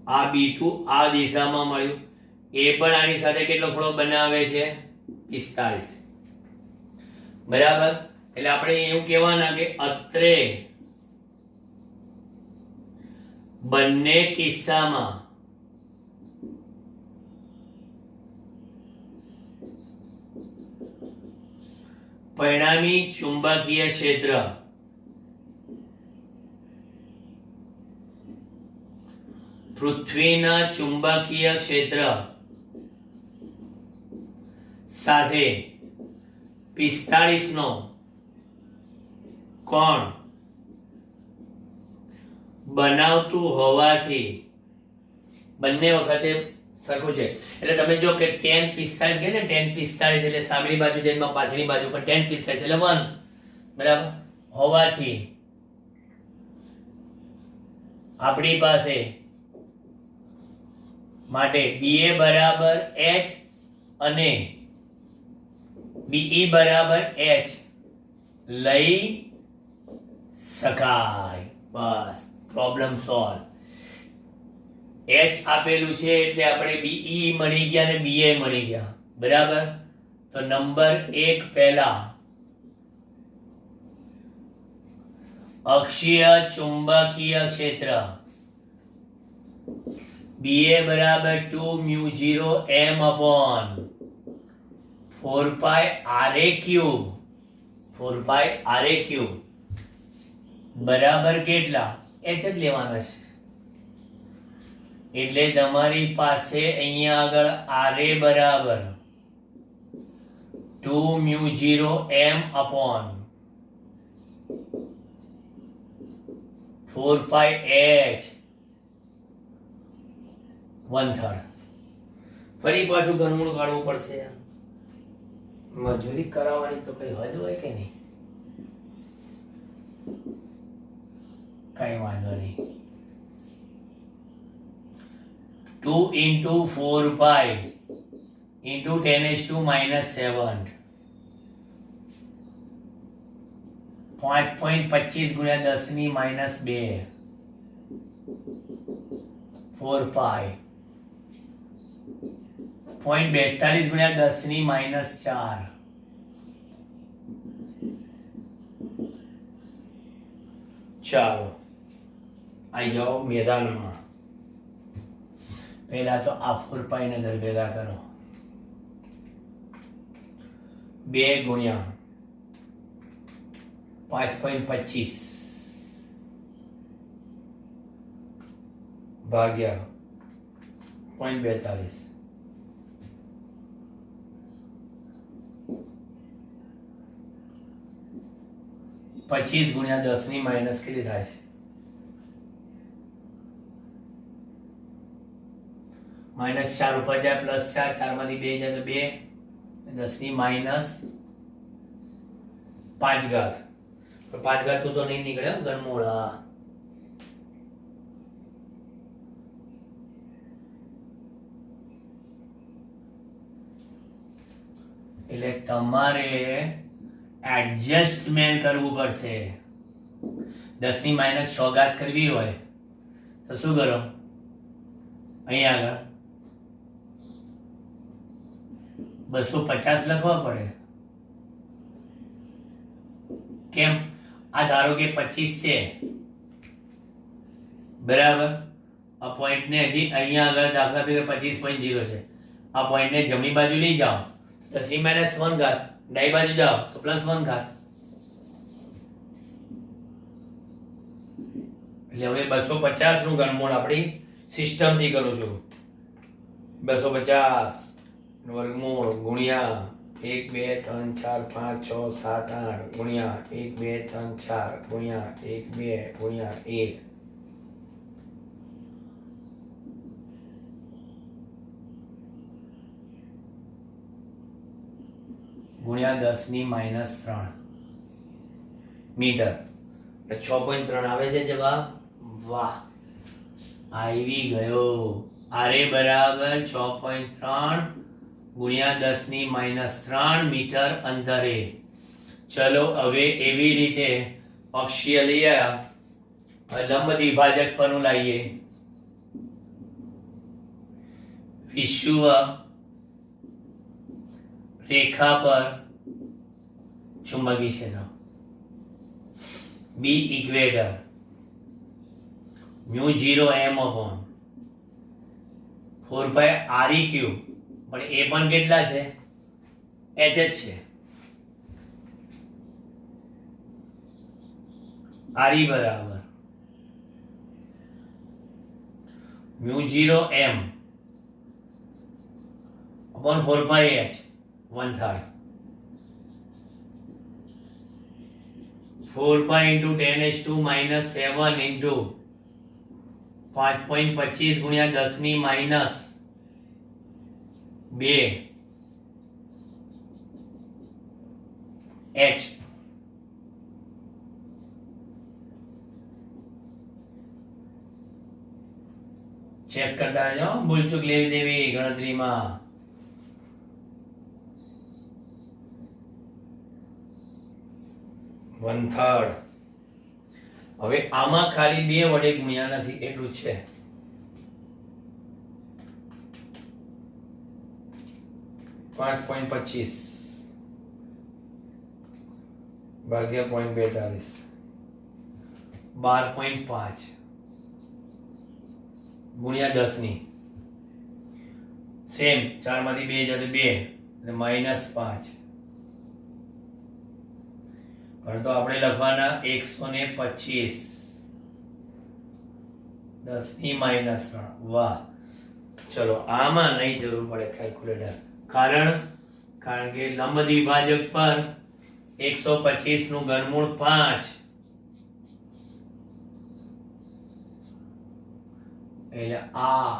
આ B2 આ દિશામાં મળ્યું, એ પણ આની સાથે કેટલો ખૂણો બનાવે છે? 45, બરાબર. એટલે આપણે એવું કહેવાના કે અત્રે બંને કિસ્સામાં પરિણામી ચુંબકીય ક્ષેત્ર પૃથ્વીના ચુંબકીય ક્ષેત્ર સાથે 45 નો કોણ બનાવતું હોવાથી બંને વખતે સરખું છે. એટલે તમે જો કે tan 45 કે ને tan 45 એટલે સામેની બાજુ જેમાં પાછળની બાજુ, પણ tan 45 એટલે 1, બરાબર. હોવાથી આપણી પાસે માટે BA બરાબર H અને BE બરાબર H લઈ શકાય. બસ પ્રોબ્લેમ સોલ્વ. H આપેલું છે એટલે આપણે BE મળી ગયા ને BA મળી ગયા. બરાબર. તો નંબર 1 પહેલા અક્ષીય ચુંબકીય ક્ષેત્ર BA બરાબર 2 mu 0 m upon 4 pi RA cube 4 pi RA cube બરાબર કેટલા? H જ લેવાના છે એટલે તમારી પાસે અહીંયા આગળ RA બરાબર 2 mu 0 m upon 4 pi H 1/3. ફરી પાછું ઘનમૂળ કાઢવું પડશે યાર. મજૂરી કરાવવાની તો કઈ હદ હોય કે નહીં? કઈ વાંધો નહીં. 2 into 4 pi into 10⁻⁻7 5.25 ગુણ્યા 10⁻². 4 pi 0.42 ગુણ્યા 10⁻⁴. ચાલો આવી જાઓ મેદાનમાં. પહેલા તો આ 4 pi ને ઘર ભેગા કરો. 2 ગુણ્યા 5.25 ભાગ્યા 0.42. પચીસ ગુણ્યા 10 માઇનસ કેટલી થાય છે? -4 ઉપર જાય +4 4 માંથી 2 જાય તો 2 10⁻5 ઘાત. 5 ઘાત તો નહીં નીકળે ઘનમૂળ. એટલે તમારે એડજસ્ટમેન્ટ કરવું પડશે. 10⁻6 ઘાત કરવી હોય તો શું કરો? અહીંયા આગળ 250 લખવા પડે. કેમ? આ ધારો કે 25 છે બરાબર. આ પોઈન્ટ ને હજી અહીંયા આગળ દાખલા તરીકે 25.0 છે. આ પોઈન્ટ ને જમણી બાજુ લઈ જાઓ 10⁻1 ઘાત, ડાબી બાજુ જાઓ તો +1 ઘાત. એટલે હવે 250 નું ઘનમૂળ આપણી સિસ્ટમ થી કરું છું. 250 વર્ગમૂળ ગુણ્યા 1 2 3 4 5 6 7 8 ગુણ્યા 1 2 3 4 ગુણ્યા 1 2 ગુણ્યા 1 ગુણ્યા 10⁻3 મીટર. 6.3 આવે છે જવાબ. વાહ, આવી ગયો. RA બરાબર 6.3 ગુણ્યા 10⁻3 મીટર અંતરે. ચલો હવે એવી રીતે અક્ષીય લઈ આવ્યા, લંબ દ્વિભાજક પરનું લાવીએ. વિષુવ રેખા પર ચુંબકીય ક્ષેત્ર B equator μ0 m upon 4 pi RE cube. પણ એ પણ કેટલા છે? H જ છે. RE બરાબર μ0 m upon 4 pi H 1/3. 4 pi into 10⁻⁻7 into 5.25 ગુણ્યા 10⁻2 H. ચેક કરતા રહેજો, ભૂલચૂક લેવી દેવી ગણતરીમાં. હવે આમાં ખાલી 2 વડે ગુણ્યા નથી એટલું છે. 5.25 ભાગ્યા 0.42 12.5 ગુણ્યા 10 ની સેમ 4 માંથી 2 જાય તો 2 એટલે -5. પણ તો આપણે લખવાના 125 10 ની -3. વાહ, ચલો આમાં નહીં જરૂર પડે કેલ્ક્યુલેટર, કારણ કે લંબ દ્વિભાજક પર 125 નું ઘનમૂળ 5 એટલે આ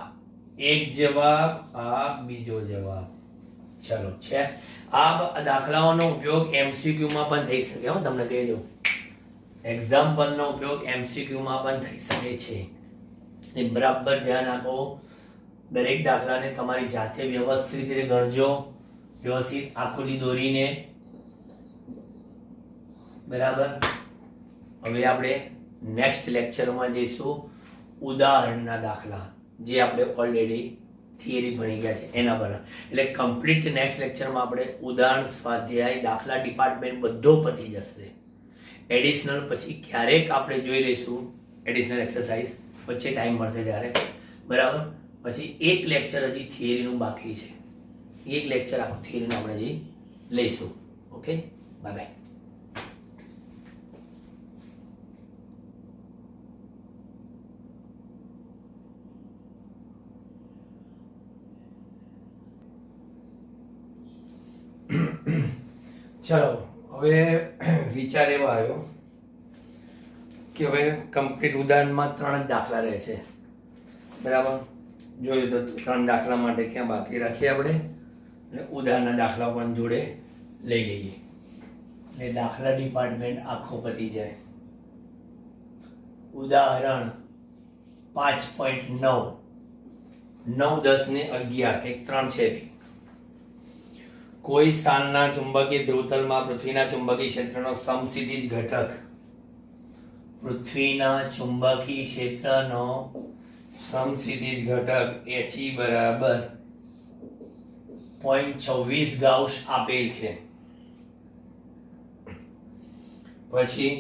એક જવાબ, આ બીજો જવાબ. ચલો છે આ દાખલાઓનો ઉપયોગ MCQ માં પણ થઈ શકે. હું તમને કહી દઉં, એક્ઝામ્પલ નો ઉપયોગ MCQ માં પણ થઈ શકે છે. ને બરાબર ધ્યાન આપો, દરેક દાખલાને તમારી જાતે વ્યવસ્થિત રીતે ગણજો, વ્યવસ્થિત આકૃતિ દોરીને. બરાબર. હવે આપણે નેક્સ્ટ લેક્ચરમાં જઈશું ઉદાહરણના દાખલા, જે આપણે ઓલરેડી થિયરી ભણી ગયા છે એના પર. એટલે કમ્પ્લીટ નેક્સ્ટ લેક્ચરમાં આપણે ઉદાહરણ, સ્વાધ્યાય, દાખલા ડિપાર્ટમેન્ટ બધો પતી જશે. એડિશનલ પછી ક્યારેક આપણે જોઈ લઈશું, એડિશનલ એક્સરસાઇઝ વચ્ચે ટાઈમ મળશે ત્યારે. બરાબર. પછી એક લેક્ચર હજી થિયરીનું બાકી છે, એક લેક્ચર આખું થિયરીનું આપણે હજી લઈશું. Okay, bye bye. ચલો હવે વિચાર એવો આવ્યો કે હવે કમ્પ્લીટ ઉદાહરણમાં 3 જ દાખલા રહેશે. બરાબર. જોયું તો 3 દાખલા માટે ક્યાં બાકી રાખીએ આપણે, અને ઉદાહરણના દાખલા પણ જોડે લઈ લઈએ એટલે દાખલા ડિપાર્ટમેન્ટ આખો પતી જાય. ઉદાહરણ 5.9 9, 10 ને 11 કંઈક 3 છે. કોઈ સ્થાનના ચુંબકીય ધ્રુવતલમાં પૃથ્વીના ચુંબકીય ક્ષેત્રનો સમસ્થિતિજ ઘટક, પૃથ્વીના ચુંબકીય ક્ષેત્રનો સમસ્થિતિજ ઘટક HE બરાબર 0.26 ગાઉસ આપેલ છે. પછી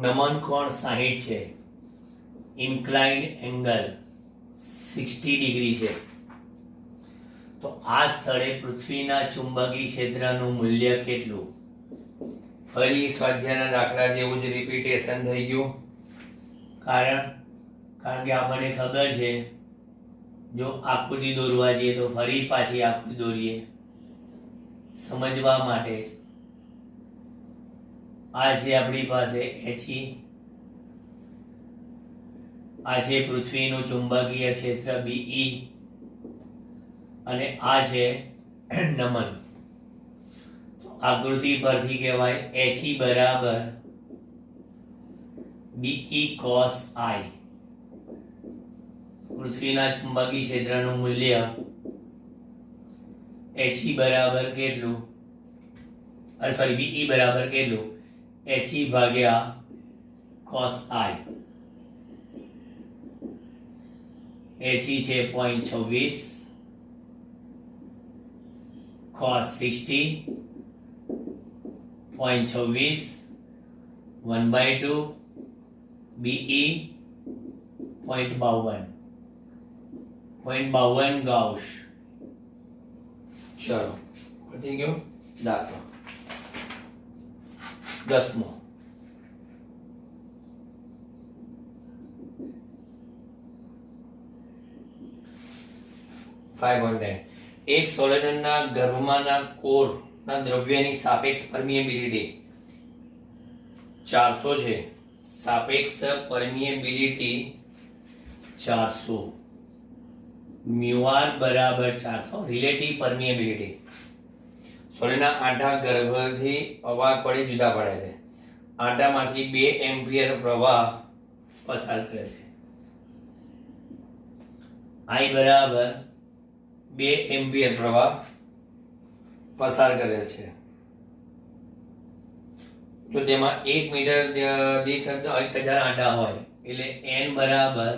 નમન કોણ 60 છે, ઇન્ક્લાઇન્ડ એંગલ 60 ડિગ્રી છે. તો આ સ્થળે પૃથ્વીના ચુંબકીય ક્ષેત્રનું મૂલ્ય કેટલું? ફરી સ્વાધ્યાયના દાખલા જેવું જ રિપીટેશન થઈ ગયું, કારણ કે આપણને ખબર છે જો આકૃતિ દોરવા જઈએ તો ફરી પાછી આકૃતિ દોરીએ સમજવા માટે જ. આ છે આપણી પાસે HE, આ છે પૃથ્વીનું ચુંબકીય ક્ષેત્ર BE, અને આ છે નમન. આકૃતિ પરથી કહેવાય HE બરાબર BE cos I. પૃથ્વીના ચુંબકીય ક્ષેત્રનું મૂલ્ય HE બરાબર કેટલું, સોરી BE બરાબર કેટલું, HE ભાગ્યા cos I. HE છે 0.26, cos 60, 0.26 1/2, BE 0.52 ગાઉસ. ચલો પતી ગયો દાખલો. 10મો, એક સોલેનોઇડના ગર્ભમાંના કોરના દ્રવ્યની સાપેક્ષ પરમિએબિલિટી 400 છે. સાપેક્ષ પરમિએબિલિટી 400, મ્યુઆર બરાબર 400. રિલેટિવ પરમિએબિલિટી, સોલેના આંટા ગર્ભથી અવાહક વડે જુદા પડે છે. આંટામાંથી 2 એમ્પિયર પ્રવાહ પસાર કરે છે. I બરાબર 2 એમ્પિયર પ્રવાહ પસાર કરેલ છે. તો તેમાં 1 મીટર દીઠ 1000 આંટા હોય એટલે n બરાબર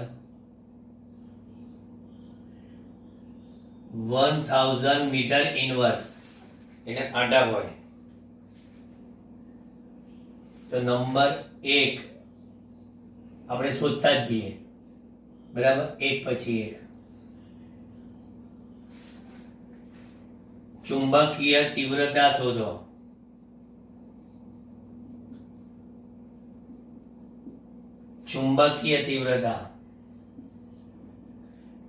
1000 મીટર ઇનવર્સ એટલે આંટા હોય. તો નંબર 1 આપણે શોધતા જઈએ, બરાબર, એક પછી એક. ચુંબકીય તીવ્રતા શોધો. ચુંબકીય તીવ્રતા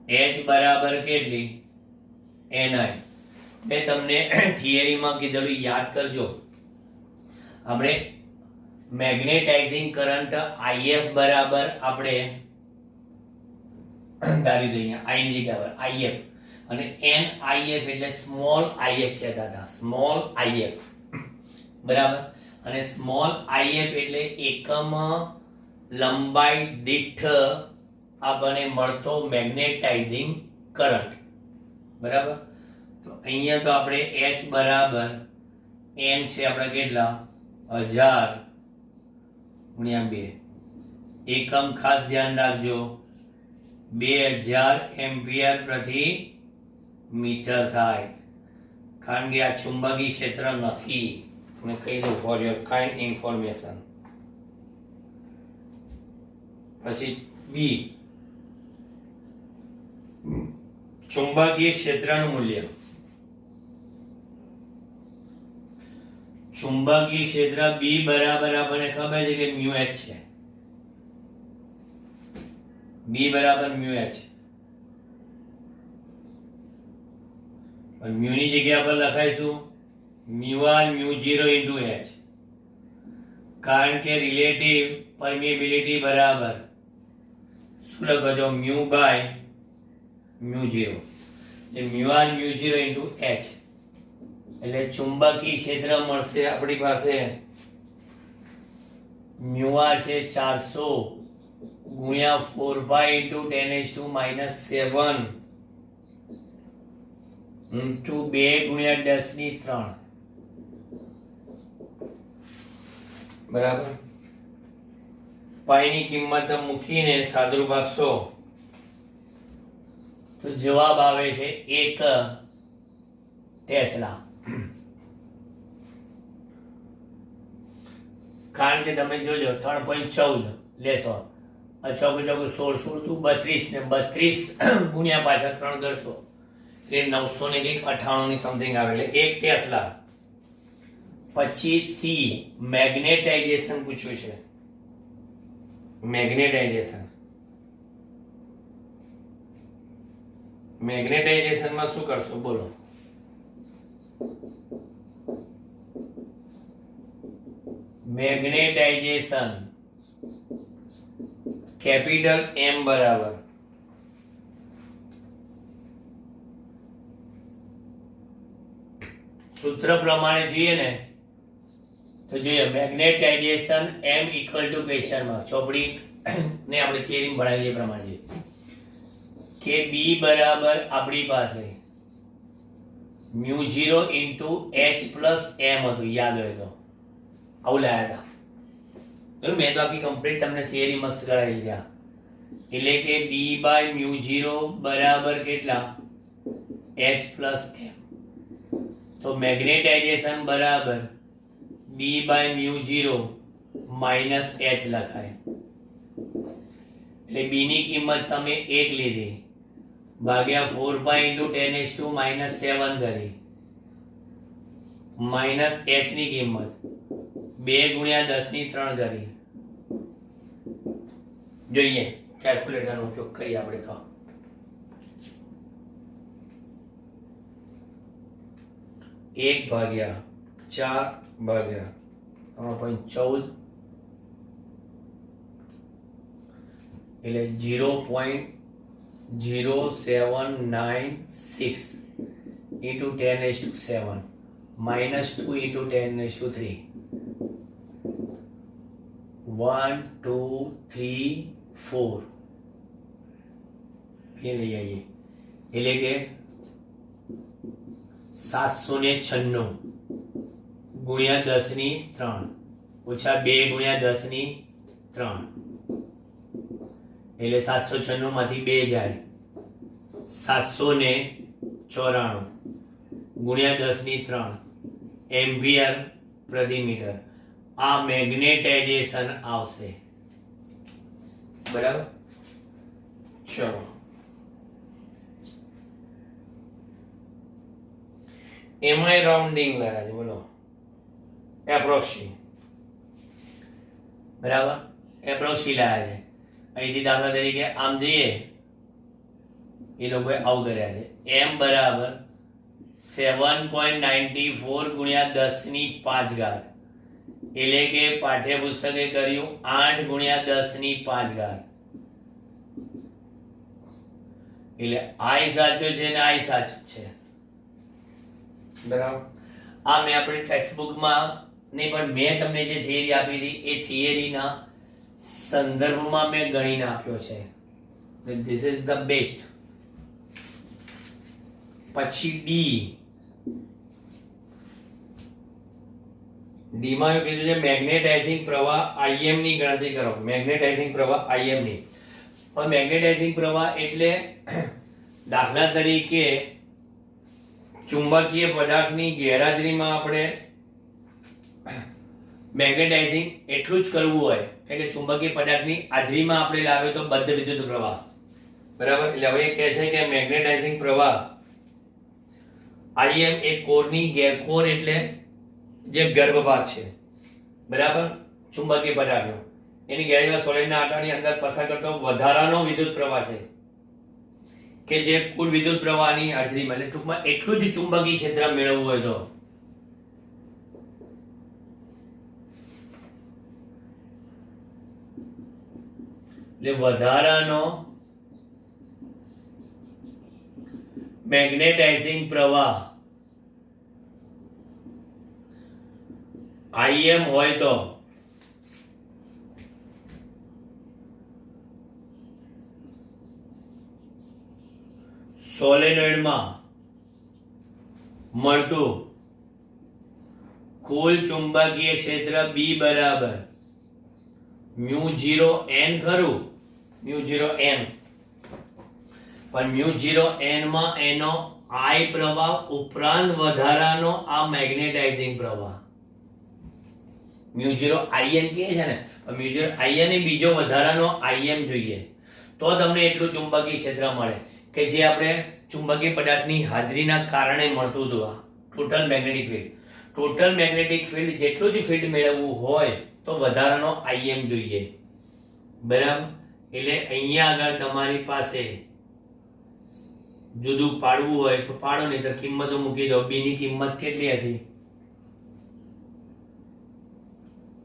H બરાબર કેટલી? Ni. મેં તમને થિયરીમાં કીધેલું યાદ કરજો. આપણે મેગ્નેટાઇઝિંગ કરંટ IF બરાબર આપણે ધારી દઈએ, I ની જગ્યા પર IF, અને NIF એટલે સ્મોલ IF કહેતા હતા, સ્મોલ IF, બરાબર. અને સ્મોલ IF એટલે એકમ લંબાઈ દીઠ આપણને મળતો મેગ્નેટાઇઝિંગ કરંટ, બરાબર. તો અહીંયા તો આપણે H બરાબર N છે આપણા કેટલા? 1000 ગુણ્યા 2. એકમ ખાસ ધ્યાન રાખજો, 2000 એમ્પિયર પ્રતિ મીટર થાય, કારણ કે આ ચુંબકીય ક્ષેત્ર નથી. મેં કહી દઉં ફોર યોર કાઇન્ડ ઇન્ફોર્મેશન. પછી બી, ચુંબકીય ક્ષેત્રનું મૂલ્ય. ચુંબકીય ક્ષેત્ર બી બરાબર આપણને ખબર છે કે મ્યુ એચ છે. બી બરાબર મ્યુ એચ. મ્યુ ની જગ્યા પર લખાઈશું mu R mu 0 into H, કારણ કે રિલેટિવ પરમિએબિલિટી બરાબર શું લખો છો? Mu by mu 0. એટલે mu R mu 0 into H, એટલે ચુંબકીય ક્ષેત્ર મળશે આપણી પાસે મ્યુ આર છે 400 ગુણ્યા 4 પાઈ ઇન્ટુ 10⁻⁻7 ઇન્ટુ 2 ગુણ્યા 10⁻³ બરાબર. પાઈ ની કિંમત મૂકીને સાદુરૂપ આપશો તો જવાબ આવે છે 1 ટેસ્લા. કારણ કે તમે જોજો 3.14 લેશો, 16 16 32 ને 32 ગુણ્યા પાછળ 3 કરશો એટલે 998 ની સમથિંગ આવે એટલે 1 ટેસ્લા. પછી સી, મેગ્નેટાઇઝેશન પૂછ્યું છે. મેગ્નેટાઇઝેશન, મેગ્નેટાઇઝેશનમાં શું કરશો બોલો? મેગ્નેટાઇઝેશન કેપિટલ M બરાબર સૂત્ર પ્રમાણે જોઈએ ને તો જોઈએ મેગ્નેટાઇઝેશન M ઇક્વલ ટુ ક્વેશ્ચનમાં ચોપડી ને આપણે થિયરી ભણાવીએ એ પ્રમાણે કે B બરાબર આપણી પાસે mu 0 into H plus M હતું, યાદ હોય તો આવું લાયા હતા. મેં તો આખી કમ્પ્લીટ તમને થિયરી મસ્ત કરાવી દીધા. એટલે કે B બાય મ્યુ 0 બરાબર કેટલા? H plus M. તો મેગ્નેટાઇઝેશન બરાબર B by mu 0 minus H લખાય. એટલે B ની કિંમત તમે 1 લીધી ભાગ્યા 4 પાઈ ઇન્ટુ 10⁻⁻7 કરી, માઇનસ H ની કિંમત 2 ગુણ્યા 10⁻³ કરી. જોઈએ કેલ્ક્યુલેટરનો ઉપયોગ કરીએ આપણે તો. 1 ભાગ્યા 4 ભાગ્યા 3.14 એટલે 0.0796 into 10⁻⁷ minus 2 into 10⁻³ 1 2 3 4 એ લઈ આવીએ એટલે કે 796 ગુણ્યા 10⁻³ ઓછા 2 ગુણ્યા 10 ની 3 એટલે 796 માંથી 2 જાય 794 ગુણ્યા 10 ની 3 એમ્પિયર પ્રતિ મીટર આ મેગ્નેટાઇઝેશન આવશે. બરાબર. ચલો એમાંય રાઉન્ડિંગ લાયા છે. બોલો એપ્રોક્સી. બરાબર. એપ્રોક્સી લાયા છે. અહીંથી દાખલા તરીકે આમ જઈએ એ લોકોએ આવું કર્યા છે. m બરાબર 7.94 ગુણ્યા 10 ની 5 ઘાત એટલે કે પાઠ્યપુસ્તકે કર્યું 8 ગુણ્યા 10 ની 5 ઘાત એટલે I સાચો છે ને I સાચો છે. બરાબર. આ મેં આપણી ટેક્સ્ટ બુકમાં નહીં પણ મેં તમને જે થિયરી આપી હતી એ થિયરીના સંદર્ભમાં મેં ગણીને આપ્યો છે. This is the best. પછી ડી માં એવું કીધું છે મેગ્નેટાઇઝિંગ પ્રવાહ IM ની ગણતરી કરો. મેગ્નેટાઇઝિંગ પ્રવાહ IM ની. હવે મેગ્નેટાઇઝિંગ પ્રવાહ એટલે દાખલા તરીકે ચુંબકીય પદાર્થની ગેરહાજરીમાં આપણે મેગ્નેટાઇઝિંગ એટલું જ કરવું હોય કે ચુંબકીય પદાર્થની હાજરીમાં આપણે લાવે તો બદ્ધ વિદ્યુત પ્રવાહ. બરાબર. એટલે હવે કહે છે કે મેગ્નેટાઇઝિંગ પ્રવાહ IM એ કોરની ગેરકોર એટલે જે ગર્ભભાગ છે. બરાબર. ચુંબકીય પદાર્થનો એની ગેરહાજરીમાં સોલિડના આંટાની અંદર પસાર કરતો વધારાનો વિદ્યુત પ્રવાહ છે કે જે કુલ વિદ્યુત પ્રવાહની હાજરીમાં એટલે ટૂંકમાં એટલું જ ચુંબકીય ક્ષેત્ર મેળવવું હોય તો એટલે વધારાનો મેગ્નેટાઇઝિંગ પ્રવાહ IM હોય તો સોલેનોઇડમાં મળતું કુલ ચુંબકીય ક્ષેત્ર B બરાબર μ0 n ખરું. μ0 n પણ μ0 n માં એનો I પ્રવાહ ઉપરાંત વધારાનો આ મેગ્નેટાઇઝિંગ પ્રવાહ μ0 IN કહે છે ને. μ0 IN એ બીજો વધારાનો IM જોઈએ તો તમને એટલું ચુંબકીય ક્ષેત્ર મળે કે જે આપણે ચુંબકીય પદાર્થની હાજરીના કારણે મળતું હતું. આ total magnetic field. Total magnetic field જેટલું જ ફિલ્ડ મેળવવું હોય તો વધારાનો IM જોઈએ. બરાબર. એટલે અહીંયા આગળ તમારી પાસે જુદું પાડવું હોય તો પાડો, નહીં તો કિંમતો મૂકી દો. B ની કિંમત કેટલી હતી?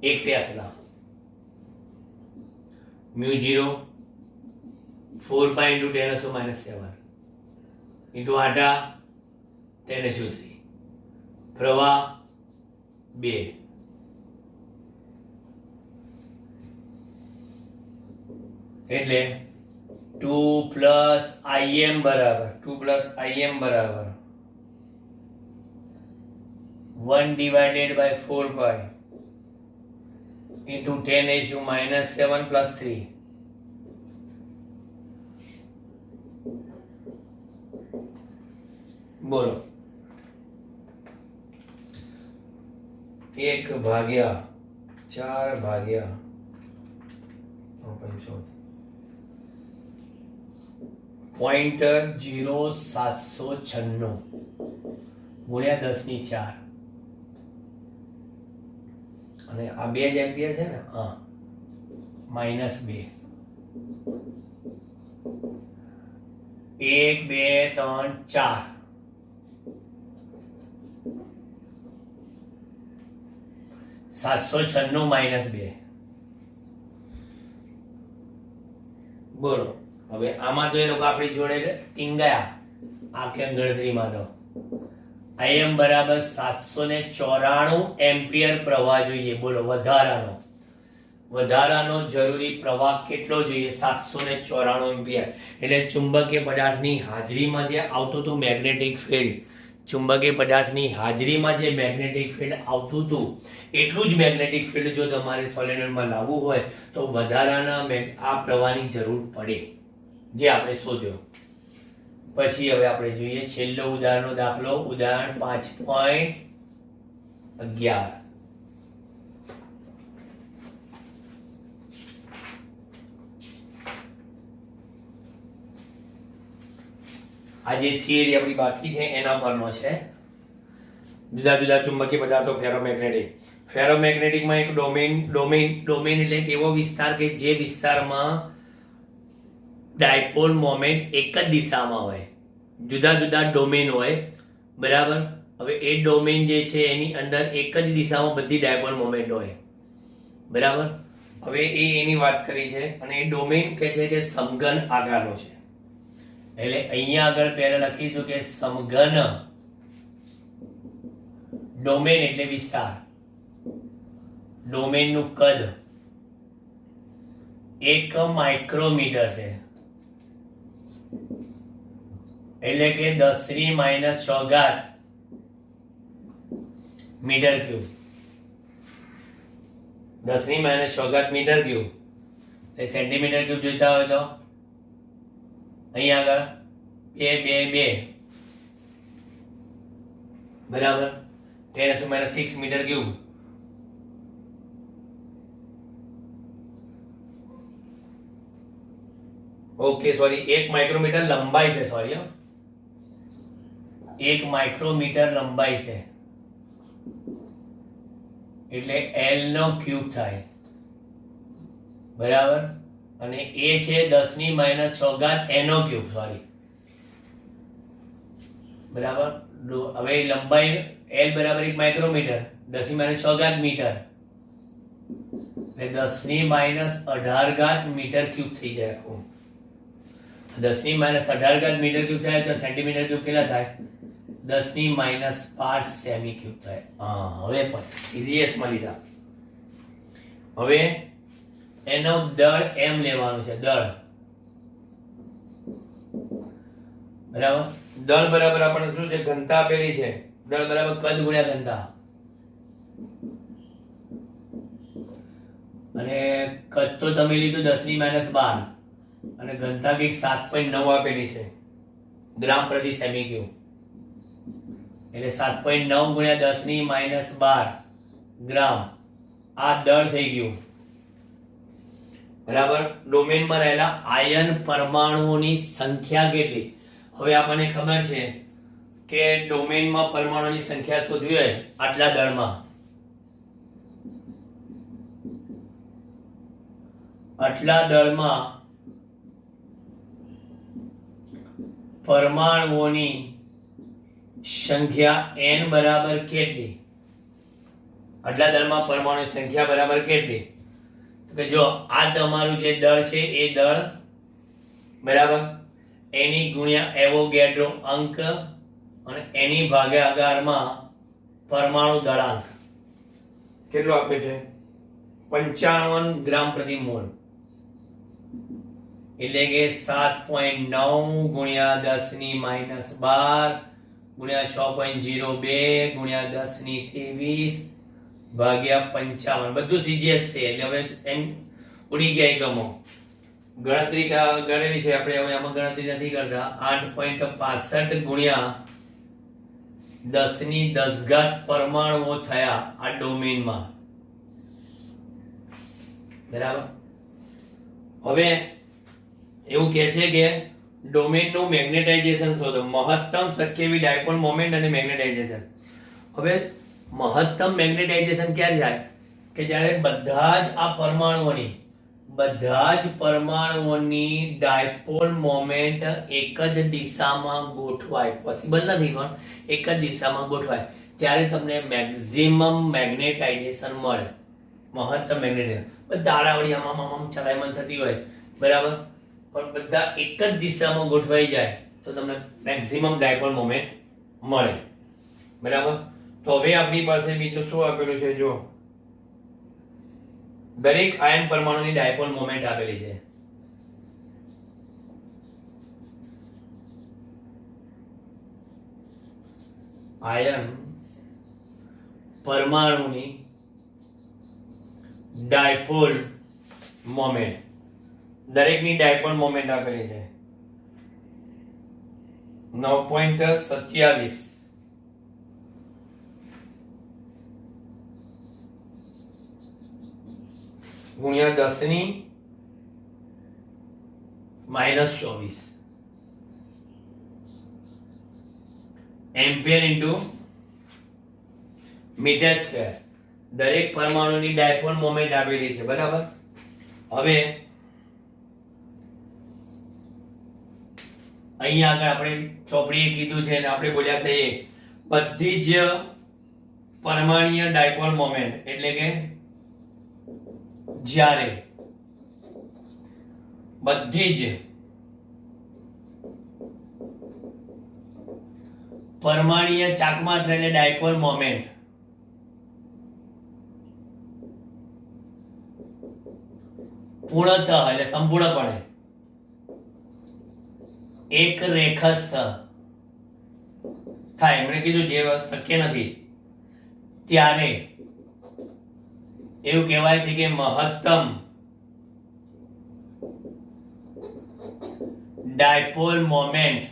1 ટેસ્લા. μ0 4 pi into 10⁻⁷ into આટા 10⁻³ પ્રવાહ 2 એટલે 2 + IM બરાબર 1/4 pi into 10⁻⁷ plus 3 બોલો 1/4 0.0796 ગુણ્યા 10 ની 4 અને આ 2 જ એમ્પિયર છે ને. હા -2 1 2 3 4 796 -2 બોલો. હવે આમાં તો એ લોકો આપણી જોડે ટીંગાયા આખે ગણતરીમાં તો IM બરાબર 794 એમ્પિયર પ્રવાહ જોઈએ. બોલો વધારાનો જરૂરી પ્રવાહ કેટલો જોઈએ? 794 એમ્પિયર. એટલે ચુંબકીય પદાર્થની હાજરીમાં જે આવતું હતું મેગ્નેટિક ફિલ્ડ ચુંબકીય પદાર્થની હાજરીમાં જે મેગ્નેટિક ફિલ્ડ આવતું હતું એટલું જ મેગ્નેટિક ફિલ્ડ જો તમારે સોલેનોઇડમાં લાવવું હોય તો વધારાના આ પ્રવાહની જરૂર પડે, જે આપણે શોધ્યો. પછી હવે આપણે જોઈએ છેલ્લો ઉદાહરણનો દાખલો, ઉદાહરણ 5.11. આ જે થિયરી આપણી બાકી છે એના પરનો છે. જુદા જુદા ચુંબકીય પદાર્થો ફેરોમેગ્નેટિક. ફેરોમેગ્નેટિકમાં એક ડોમેન એટલે એક એવો વિસ્તાર કે જે વિસ્તારમાં ડાયપોલ મોમેન્ટ એક જ દિશામાં હોય. જુદા જુદા ડોમેન હોય, બરાબર. હવે એ ડોમેન જે છે એની અંદર એક જ દિશામાં બધી ડાયપોલ મોમેન્ટ હોય, બરાબર. હવે એની વાત કરી છે અને એ ડોમેન કે છે કે સમઘન આકારનો છે. એટલે અહીંયા આગળ પહેલા લખીશું કે સમઘન ડોમેન એટલે વિસ્તાર, ડોમેનનું કદ 1 માઇક્રોમીટર છે, એટલે કે 10⁻⁴ મીટર ક્યુબ. 10⁻⁴ મીટર ક્યુબ એટલે સેન્ટીમીટર ક્યુબ જોઈતા હોય તો અહીંયા આગળ 2 2 2, બરાબર. 10⁻⁶ metre cube. Okay, sorry, 1 micrometre લંબાઈ છે, સોરી, 1 માઇક્રોમીટર લંબાઈ છે એટલે L નો ક્યુબ થાય, બરાબર. અને એ છે 10⁻⁴ એનો ક્યુબ, સોરી, બરાબર. હવે લંબાઈ L બરાબર 1 માઇક્રોમીટર, 10⁻⁴ મીટર એટલે 10⁻18 મીટર ક્યુબ થઈ જાય આખું. 10⁻18 મીટર ક્યુબ થાય તો સેન્ટીમીટર ક્યુબ કેટલા થાય? 10⁻5 સેમી ક્યુબ થાય. હવે પછી સીરીયસમાં લીધા. હવે એનો દળ એમ લેવાનું છે, દળ, બરાબર. દળ બરાબર આપણે શું છે, ઘનતા આપેલી છે. દળ બરાબર કદ ગુણ્યા ઘનતા, અને કદ તો તમે લીધું 10⁻12 અને ઘનતા કંઈક 7.9 આપેલી છે ગ્રામ પ્રતિ સેમી ક્યુબ. એટલે 7.9 ગુણ્યા 10⁻12 ગ્રામ આ દળ થઈ ગયું, બરાબર. ડોમેનમાં રહેલા આયન પરમાણુઓની સંખ્યા કેટલી? હવે આપણને ખબર છે કે ડોમેનમાં પરમાણુની સંખ્યા શોધવી હોય આટલા દળમાં, આટલા દળમાં પરમાણુઓની સંખ્યા n બરાબર કેટલી? આટલા દળમાં પરમાણુની સંખ્યા બરાબર કેટલી? તો જો આ તમારું જે દળ છે એ દળ, બરાબર, એની ગુણ્યા એવોગેડ્રો અંક અને એની ભાગાકારમાં પરમાણુ દળાંક કેટલો આપે છે? 55 ગ્રામ પ્રતિ મોલ. એટલે કે 7.9 ગુણ્યા 10⁻12 ગુણ્યા 6.02 ગુણ્યા 10⁻23 ભાગ્યા 55. બધું સીજીએસ છે એટલે હવે એમ ઉડી ગયા એકમો. ગણતરી ગણેલી છે આપણે, હવે આમાં ગણતરી નથી કરતા. 8.65 ગુણ્યા 10⁻10 પરમાણુઓ થયા આ ડોમેનમાં, બરાબર. હવે એવું કહે છે કે ડોમેનનું મેગ્નેટાઇઝેશન શોધો, મહત્તમ શક્ય એવી ડાયપોલ મોમેન્ટ અને મેગ્નેટાઇઝેશન. હવે મહત્તમ મેગ્નેટાઇઝેશન ક્યારે થાય? કે જ્યારે બધા જ પરમાણુઓની ડાયપોલ મોમેન્ટ એક જ દિશામાં ગોઠવાય. પોસિબલ નથી પણ એક જ દિશામાં ગોઠવાય ત્યારે તમને મેક્સિમમ મેગ્નેટાઇઝેશન મળે, મહત્તમ મેગ્નેટાઇઝેશન. તાળાવડી આમ ચલાયમાન થતી હોય, બરાબર, પણ બધા એક જ દિશામાં ગોઠવાઈ જાય તો તમને મેક્સિમમ ડાયપોલ મોમેન્ટ મળે, બરાબર. તો હવે આપણી પાસે બીજું શું આપેલું છે? જો દરેક આયન પરમાણુની ડાયપોલ મોમેન્ટ આપેલી છે. આયન પરમાણુની ડાયપોલ મોમેન્ટ, દરેકની ડાયપોલ મોમેન્ટ આપેલી છે 9.27 ગુણ્યા 10 ની -24 એમ્પિયર ઇન્ટુ મીટર સ્ક્વેર. દરેક પરમાણુની ડાયપોલ મોમેન્ટ આપેલી છે, બરાબર. હવે અહીંયા આગળ આપણે ચોપડીએ કીધું છે અને આપણે બોલ્યા થઈએ બધી જ પરમાણ્વીય ડાયપોલ મોમેન્ટ એટલે કે જ્યારે બધી જ પરમાણ્વીય ચાકમાત્ર એટલે ડાયપોલ મોમેન્ટ પૂર્ણતઃ એટલે સંપૂર્ણપણે એક રેખસ્થ થાય, એમણે કીધું જે શક્ય નથી ત્યારે એવું કહેવાય છે કે મહત્તમ ડાયપોલ મોમેન્ટ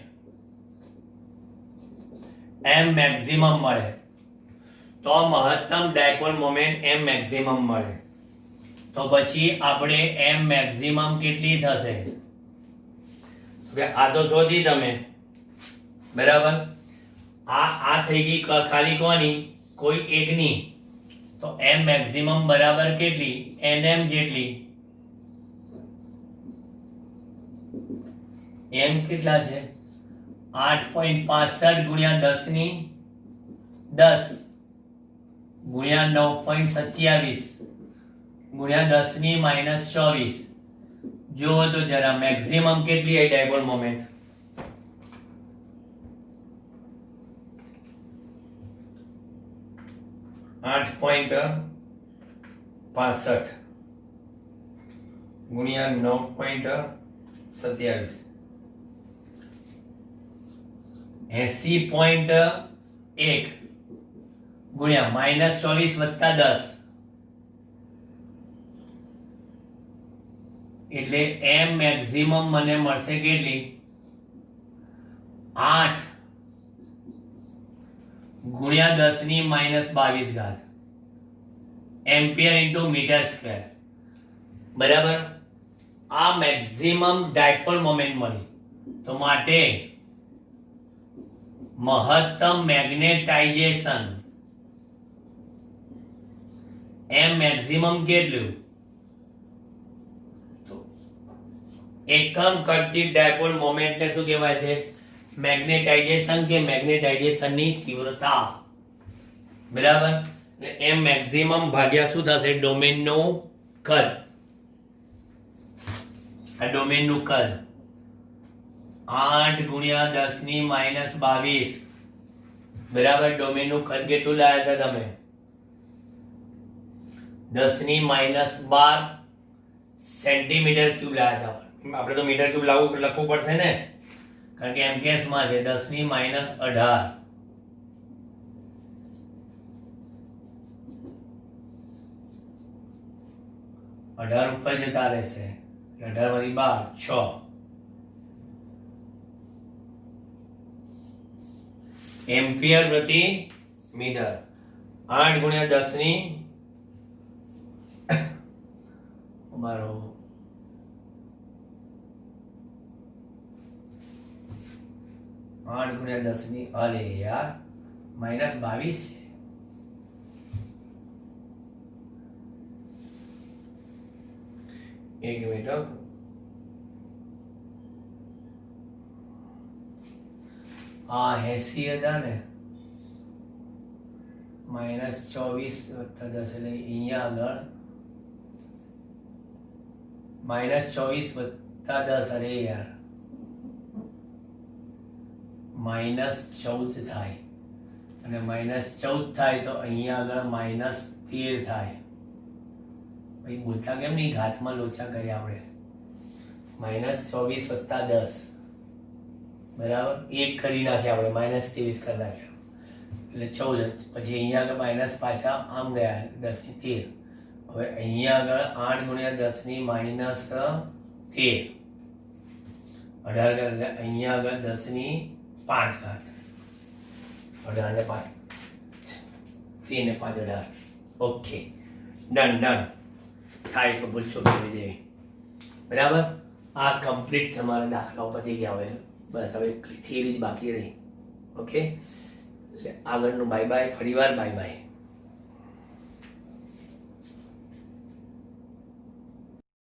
એમ મેક્સિમમ મળે. તો મહત્તમ ડાયપોલ મોમેન્ટ એમ મેક્સિમમ મળે તો પછી આપણે એમ મેક્સિમમ કેટલી થશે? આ તો શોધી તમે, બરાબર. આ થઈ ગઈ ખાલી કોની? કોઈ એકની. તો એમ મેક્સિમમ બરાબર કેટલી? nm જેટલી. એમ કેટલા છે? 8.65 ગુણ્યા 10 ની 10 ગુણ્યા 9.27 ગુણ્યા 10 ની -24. જુઓ તો જરા મેક્સિમમ કેટલી है ડાયપોલ મોમેન્ટ? 8.65 ગુણ્યા 9.27 80.1 ગુણ્યા -24 વત્તા 10 એટલે એમ મેક્સિમમ મને મળશે કેટલી? 8 ગુણ્યા 10 ની -22 ઘાત એમ્પિયર ઇન્ટુ મીટર સ્ક્વેર, બરાબર. આ મેક્સિમમ ડાયપોલ મોમેન્ટ મળી. તો માટે મહત્તમ મેગ્નેટાઇઝેશન એમ મેક્સિમમ કેટલું? એકમ કરતી ડાયપોલ મોમેન્ટ ને શું કહેવાય છે? મેગ્નેટાઇઝેશન કે મેગ્નેટાઇઝેશનની તીવ્રતા, બરાબર. એમ મેક્સિમમ ભાગ્યા શું થશે? ડોમેનનું કદ. આ ડોમેનનું કદ 8 ગુણ્યા 10 ની -22, બરાબર. ડોમેનનું કદ કેટલું લાયા હતા તમે? 10 ની -12 સેન્ટીમીટર ક્યુબ લાયા હતા. આપણે તો મીટર ક્યુબ લખવું પડશે ને, કારણ કે એમકેએસ માં છે. 10 ની -18 18 ઉપર જતા રહેશે. 18 માંથી 12 6 એમ્પિયર પ્રતિ મીટર. 8 ગુણ્યા 10 ની મારો 8 ગુણ્યા 10 ની અરે યાર -22 છે. એક મિનિટ. આ 80 હતા ને -24 વત્તા 10 એટલે અહીંયા આગળ -24 વત્તા 10 અરે યાર -14 થાય અને -14 થાય તો અહીંયા આગળ -13 થાય. ભાઈ બોલતા કેમ નહીં? ઘાતમાં લોચા કરી આપણે. -24 વત્તા 10 બરાબર 1 કરી નાખ્યા આપણે, -23 કરી નાખ્યા. એટલે 14, પછી અહીંયા આગળ માઇનસ પાછા આમ ગયા 10 ની 13, હવે અહીંયા આગળ 8 ગુણ્યા 10 ની માઇનસ 13, 18 એટલે અહીંયા આગળ 10 ની 5 ઘાત, 18 ને 5, 3 ને 5 18. Okay, done. થાય તો ભૂલશો કરી દેવી. બરાબર, આ કમ્પ્લીટ તમારા દાખલાઓ પતી ગયા. હવે બસ હવે થિયરી જ બાકી રહી. ઓકે, એટલે આગળનું બાય બાય, ફરીવાર બાય બાય.